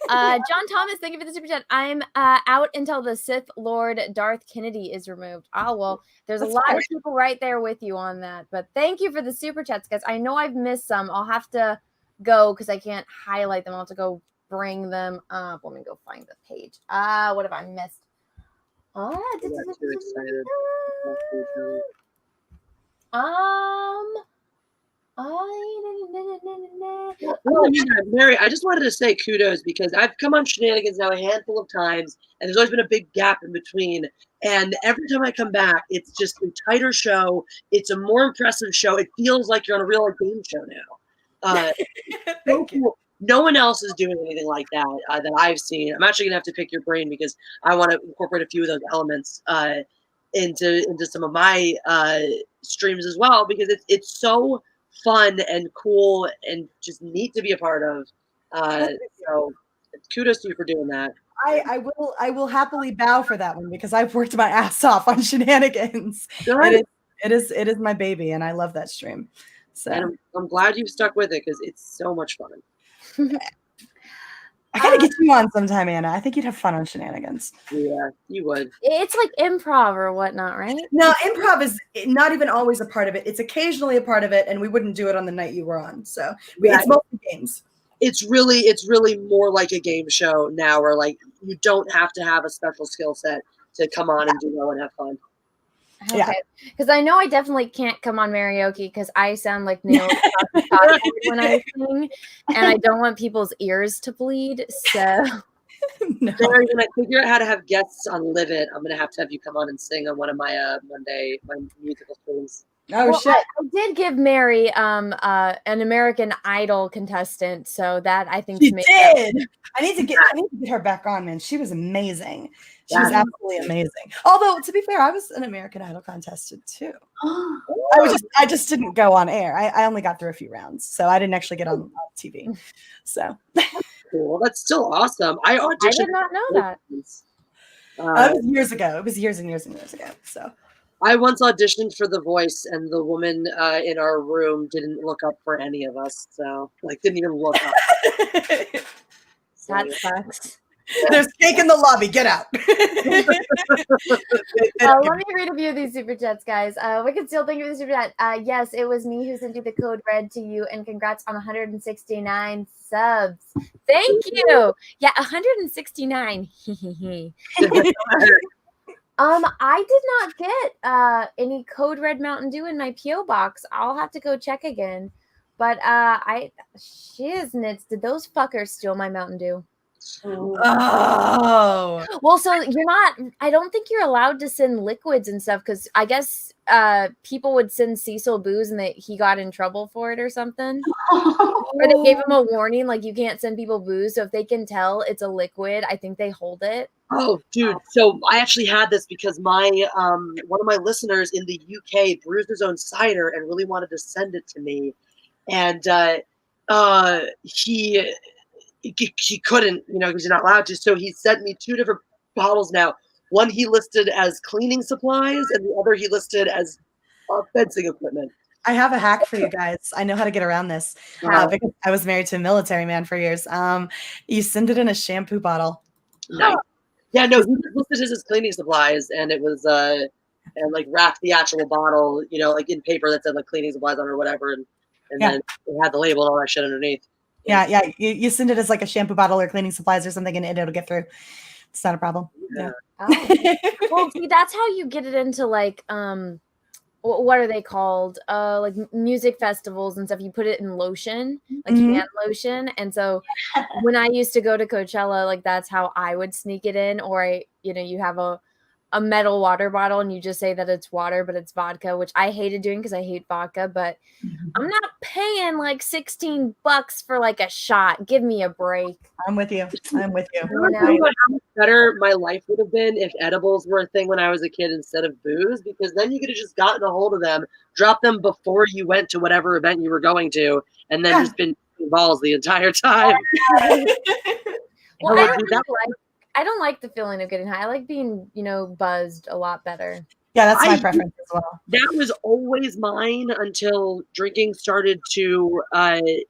John Thomas, thank you for the super chat. I'm out until the Sith Lord Darth Kennedy is removed. Well, there's a lot of people right there with you on that. But thank you for the super chats, guys. I know I've missed some. I'll have to go because I can't highlight them. I'll have to go bring them up. Let me go find the page. What have I missed? I'm too excited. Mary, I just wanted to say kudos because I've come on Shenanigans now a handful of times, and there's always been a big gap in between. And every time I come back, it's just a tighter show. It's a more impressive show. It feels like you're on a real game show now. Thank you. No one else is doing anything like that that I've seen. I'm actually gonna have to pick your brain because I want to incorporate a few of those elements into some of my streams as well because it's so fun and cool and just neat to be a part of. So kudos to you for doing that. I will happily bow for that one because I've worked my ass off on Shenanigans. It is my baby, and I love that stream. So and I'm glad you've stuck with it because it's so much fun. I gotta get you on sometime, Anna. I think you'd have fun on Shenanigans. Yeah, you would. It's like improv or whatnot, right? No, improv is not even always a part of it. It's occasionally a part of it, and we wouldn't do it on the night you were on. So it's mostly games. It's really more like a game show now, where like you don't have to have a special skill set to come on and do well and have fun. Okay, because I know I definitely can't come on karaoke because I sound like Neil when I sing, and I don't want people's ears to bleed. So, when I figure out how to have guests on Live It, I'm gonna have to have you come on and sing on one of my my musical streams. Oh shit! I did give Mary an American Idol contestant, so that I think she did. I need to get her back on, man. She was amazing. She was absolutely amazing. Although, to be fair, I was an American Idol contestant too. I just didn't go on air. I only got through a few rounds, so I didn't actually get on TV. So cool. That's still awesome. I auditioned. I did not know that. It was years ago. It was years and years and years ago. So I once auditioned for The Voice, and the woman in our room didn't look up for any of us. So, like, didn't even look up. That sucks. There's cake in the lobby. Get out. Let me read a few of these super chats, guys. We can still think of the super chat. Yes, it was me who sent you the code red to you, and congrats on 169 subs. Thank you. Yeah, 169. I did not get any code red Mountain Dew in my PO box. I'll have to go check again. But shiznits, did those fuckers steal my Mountain Dew? Oh. Well, so I don't think you're allowed to send liquids and stuff, because I guess people would send Cecil booze and he got in trouble for it or something. Or they gave him a warning, like, you can't send people booze. So if they can tell it's a liquid, I think they hold it. Oh, dude. So I actually had this because my one of my listeners in the UK brewed his own cider and really wanted to send it to me. And he couldn't, because you're not allowed to. So he sent me 2 different bottles now. One he listed as cleaning supplies, and the other he listed as fencing equipment. I have a hack for you guys. I know how to get around this because I was married to a military man for years. You send it in a shampoo bottle. Nice. Yeah, no, he listed his as cleaning supplies, and it was and like wrapped the actual bottle, like in paper that said like cleaning supplies on or whatever, and then it had the label and all that shit underneath. Yeah. You send it as like a shampoo bottle or cleaning supplies or something, and it'll get through. It's not a problem. Yeah. Oh. Well, see, that's how you get it into like what are they called? Like music festivals and stuff. You put it in lotion, like hand lotion. And so when I used to go to Coachella, like that's how I would sneak it in. Or you have a metal water bottle and you just say that it's water, but it's vodka, which I hated doing because I hate vodka, but I'm not paying like $16 for like a shot. Give me a break. I'm with you. How much better my life would have been if edibles were a thing when I was a kid instead of booze, because then you could have just gotten a hold of them, dropped them before you went to whatever event you were going to, and then just been balls the entire time. Well, I don't like the feeling of getting high. I like being, buzzed a lot better. Yeah, that's my preference as well. That was always mine until drinking started to, I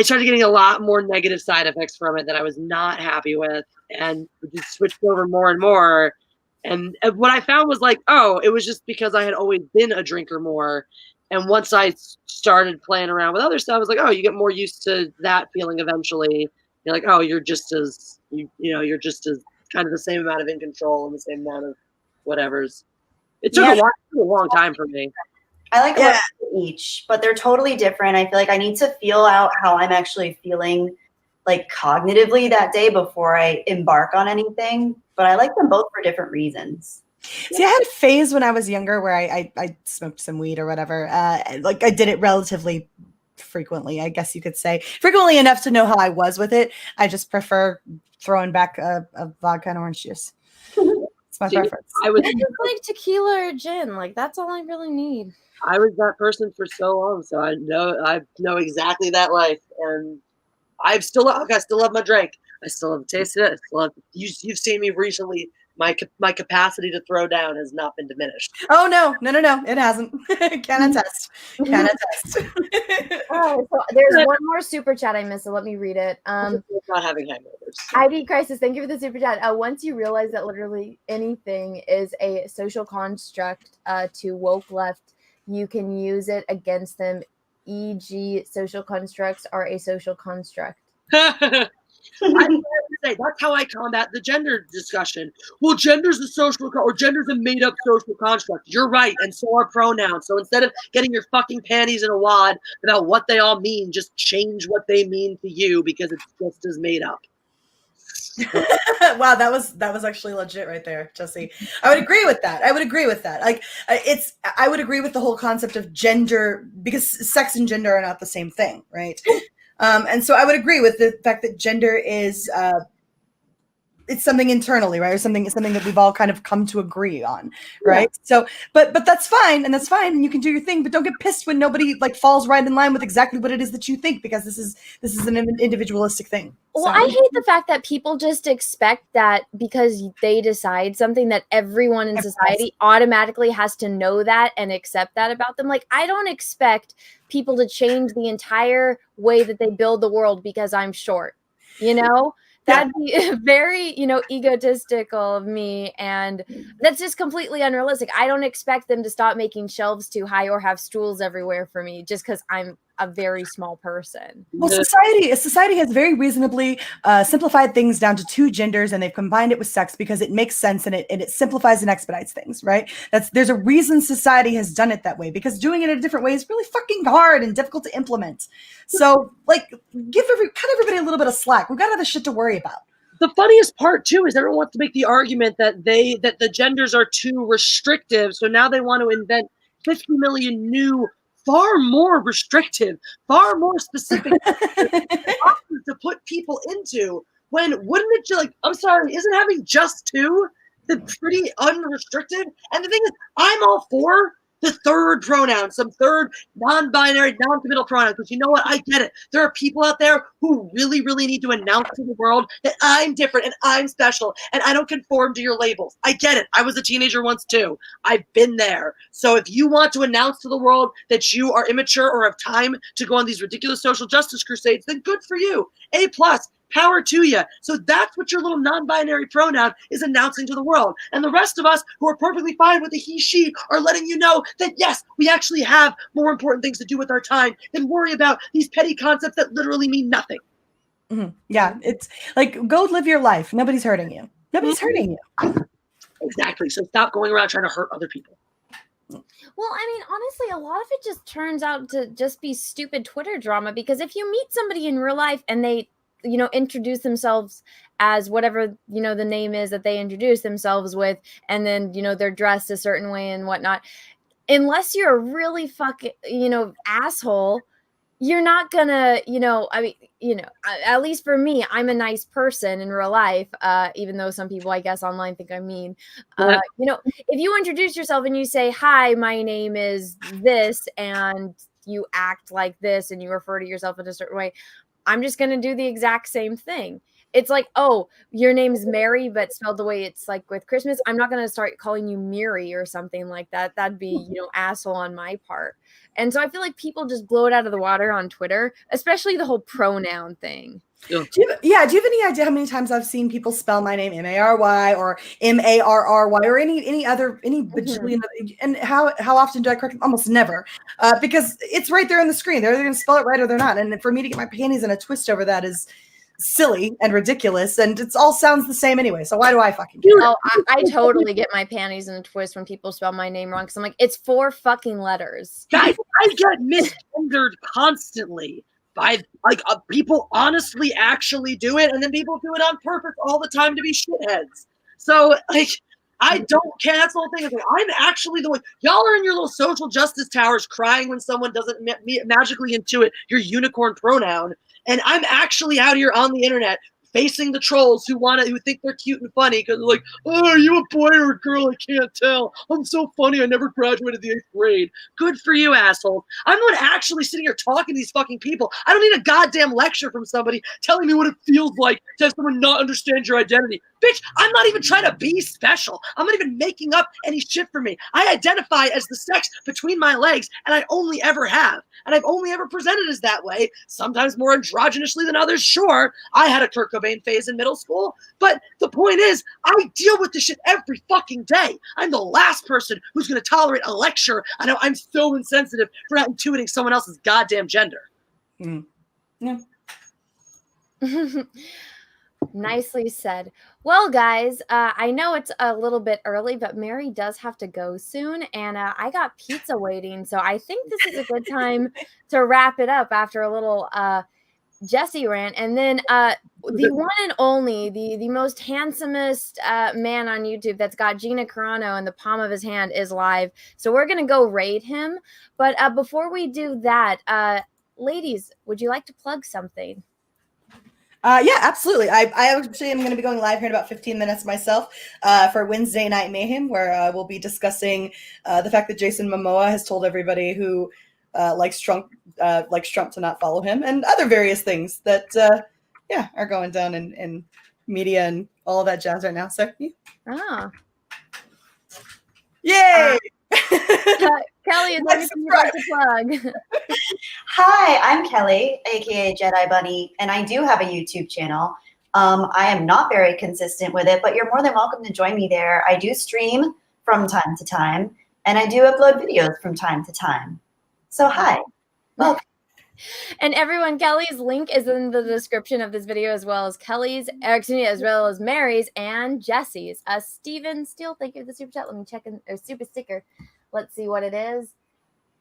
started getting a lot more negative side effects from it that I was not happy with, and just switched over more and more. And what I found was like, it was just because I had always been a drinker more. And once I started playing around with other stuff, I was like, you get more used to that feeling eventually. You're like, you're just as, you're just as kind of the same amount of in control and the same amount of whatever's. It took a long time for me. I like one each, but they're totally different. I feel like I need to feel out how I'm actually feeling, like cognitively that day before I embark on anything. But I like them both for different reasons. See, I had a phase when I was younger where I smoked some weed or whatever. Like I did it relatively frequently, I guess you could say. Frequently enough to know how I was with it. I just prefer throwing back a vodka and orange juice. It's my preference. It's like tequila or gin. Like that's all I really need. I was that person for so long, so I know exactly that life, and I still love my drink. I still love the taste of it. I still love, you've seen me recently. My capacity to throw down has not been diminished. Oh no, it hasn't. Can attest. So there's one more super chat I missed, so let me read it. Not having hangovers. ID Crisis, thank you for the super chat. Once you realize that literally anything is a social construct to woke left, you can use it against them. E.g., social constructs are a social construct. That's how I combat the gender discussion. Well, gender's a social or gender's a made-up social construct. You're right, and so are pronouns. So instead of getting your fucking panties in a wad about what they all mean, just change what they mean to you because it's just as made up. Wow, that was actually legit right there, Jessi. I would agree with that. Like I would agree with the whole concept of gender, because sex and gender are not the same thing, right? And so I would agree with the fact that gender is it's something internally, right? Or something that we've all kind of come to agree on, right? Yeah. So, but that's fine, and you can do your thing, but don't get pissed when nobody like falls right in line with exactly what it is that you think, because this is an individualistic thing. Well, I hate the fact that people just expect that because they decide something that everyone in society automatically has to know that and accept that about them. Like, I don't expect people to change the entire way that they build the world because I'm short, That'd be very, egotistical of me. And that's just completely unrealistic. I don't expect them to stop making shelves too high or have stools everywhere for me just because I'm a very small person. Well, society has very reasonably simplified things down to 2 genders, and they've combined it with sex because it makes sense and it simplifies and expedites things, right? There's a reason society has done it that way, because doing it in a different way is really fucking hard and difficult to implement. So, like, cut everybody a little bit of slack. We've got other shit to worry about. The funniest part too is everyone wants to make the argument that the genders are too restrictive, so now they want to invent 50 million new, far more restrictive, far more specific options to put people into. When wouldn't it I'm sorry, isn't having just 2 the pretty unrestricted? And the thing is, I'm all for the third pronoun, some third non-binary, non-committal pronoun, because you know what? I get it. There are people out there who really, really need to announce to the world that I'm different and I'm special and I don't conform to your labels. I get it. I was a teenager once too. I've been there. So if you want to announce to the world that you are immature or have time to go on these ridiculous social justice crusades, then good for you. A+. Power to you. So that's what your little non-binary pronoun is announcing to the world. And the rest of us who are perfectly fine with the he, she are letting you know that, yes, we actually have more important things to do with our time than worry about these petty concepts that literally mean nothing. Mm-hmm. Yeah, it's like, go live your life. Nobody's hurting you. Nobody's hurting you. Exactly. So stop going around trying to hurt other people. Well, I mean, honestly, a lot of it just turns out to just be stupid Twitter drama, because if you meet somebody in real life and they introduce themselves as whatever, the name is that they introduce themselves with, and then, they're dressed a certain way and whatnot, unless you're a really fucking, asshole, you're not gonna, at least for me, I'm a nice person in real life, even though some people, I guess, online think I'm mean. If you introduce yourself and you say, hi, my name is this, and you act like this, and you refer to yourself in a certain way, I'm just going to do the exact same thing. It's like, oh, your name's Mary, but spelled the way it's like with Christmas. I'm not going to start calling you Miri or something like that. That'd be, asshole on my part. And so I feel like people just blow it out of the water on Twitter, especially the whole pronoun thing. Do you have any idea how many times I've seen people spell my name M-A-R-Y or M-A-R-R-Y or any bajillion, and how often do I correct them? Almost never, because it's right there on the screen. They're either going to spell it right or they're not. And for me to get my panties in a twist over that is silly and ridiculous, and it all sounds the same anyway. So why do I fucking care? Oh, I totally get my panties in a twist when people spell my name wrong, because I'm like, it's 4 fucking letters. Guys, I get misgendered constantly. By people honestly actually do it, and then people do it on purpose all the time to be shitheads. So I don't care. That's the whole thing. I'm actually the one. Y'all are in your little social justice towers crying when someone doesn't magically intuit your unicorn pronoun, and I'm actually out here on the internet facing the trolls who think they're cute and funny because they're like, oh, are you a boy or a girl? I can't tell. I'm so funny. I never graduated the 8th grade. Good for you, asshole. I'm the one actually sitting here talking to these fucking people. I don't need a goddamn lecture from somebody telling me what it feels like to have someone not understand your identity. Bitch, I'm not even trying to be special. I'm not even making up any shit for me. I identify as the sex between my legs, and I only ever have. And I've only ever presented as that way, sometimes more androgynously than others, sure. I had a Kurt Cobain phase in middle school, but the point is, I deal with this shit every fucking day. I'm the last person who's going to tolerate a lecture. I know I'm so insensitive for not intuiting someone else's goddamn gender. Yeah. Nicely said. Well, guys, I know it's a little bit early, but Mary does have to go soon, and I got pizza waiting, so I think this is a good time to wrap it up after a little Jessi rant. And then the one and only, the most handsomest man on YouTube that's got Gina Carano in the palm of his hand is live, so we're going to go raid him. But before we do that, ladies, would you like to plug something? Yeah, absolutely. I actually am going to be going live here in about 15 minutes myself for Wednesday Night Mayhem, where we'll be discussing the fact that Jason Momoa has told everybody who likes Trump to not follow him, and other various things that are going down in media and all of that jazz right now. So, yay! Kelly, is there anything you'd like to plug? Hi, I'm Kelly, aka Jedi Bunny, and I do have a YouTube channel. I am not very consistent with it, but you're more than welcome to join me there. I do stream from time to time, and I do upload videos from time to time. So hi. Welcome. And everyone, Kelly's link is in the description of this video, as well as Kelly's, as well as Mary's and Jessi's. Steven Steele, thank you for the super chat. Let me check in, or super sticker. Let's see what it is.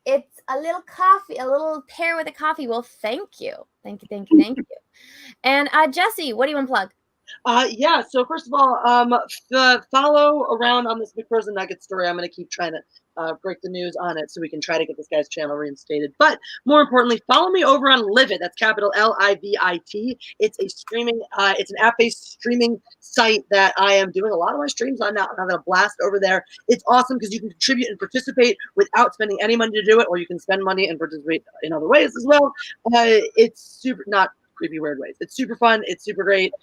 It's a little coffee, a little pear with a coffee. Well, thank you. Thank you, thank you, thank you. And Jessi, what do you want to plug? Yeah, so first of all, follow around on this McFrozen Nugget story. I'm going to keep trying to break the news on it so we can try to get this guy's channel reinstated. But more importantly, follow me over on Livit. That's capital Livit. It's a streaming, it's an app-based streaming site that I am doing a lot of my streams on now. I'm having a blast over there. It's awesome because you can contribute and participate without spending any money to do it, or you can spend money and participate in other ways as well. It's super, not creepy, weird ways. It's super fun. It's super great.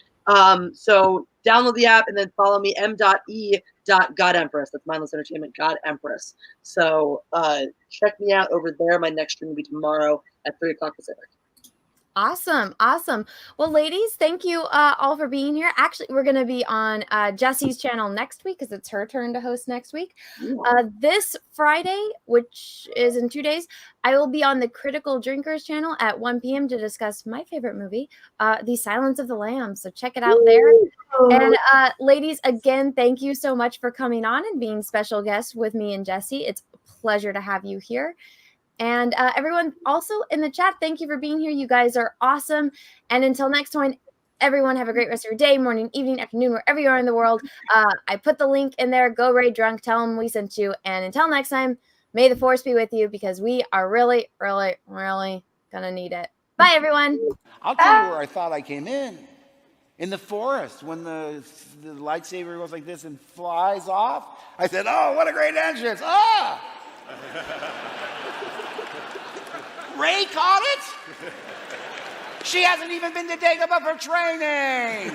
So download the app and then follow me, m.e.godempress. That's Mindless Entertainment, God Empress. So check me out over there. My next stream will be tomorrow at 3 o'clock Pacific. Awesome. Awesome. Well, ladies, thank you all for being here. Actually, we're going to be on Jessi's channel next week because it's her turn to host next week. This Friday, which is in 2 days, I will be on the Critical Drinkers channel at 1 p.m. to discuss my favorite movie, The Silence of the Lambs. So check it out there. And ladies, again, thank you so much for coming on and being special guests with me and Jessi. It's a pleasure to have you here. And everyone also in the chat, thank you for being here. You guys are awesome. And until next time, everyone have a great rest of your day, morning, evening, afternoon, wherever you are in the world. I put the link in there. Go Ray Drunk. Tell them we sent you. And until next time, may the force be with you because we are really, really, really going to need it. Bye, everyone. I'll tell you where I thought I came in the forest, when the lightsaber goes like this and flies off. I said, oh, what a great entrance. Ah! Ray caught it? She hasn't even been to Dagobah for training.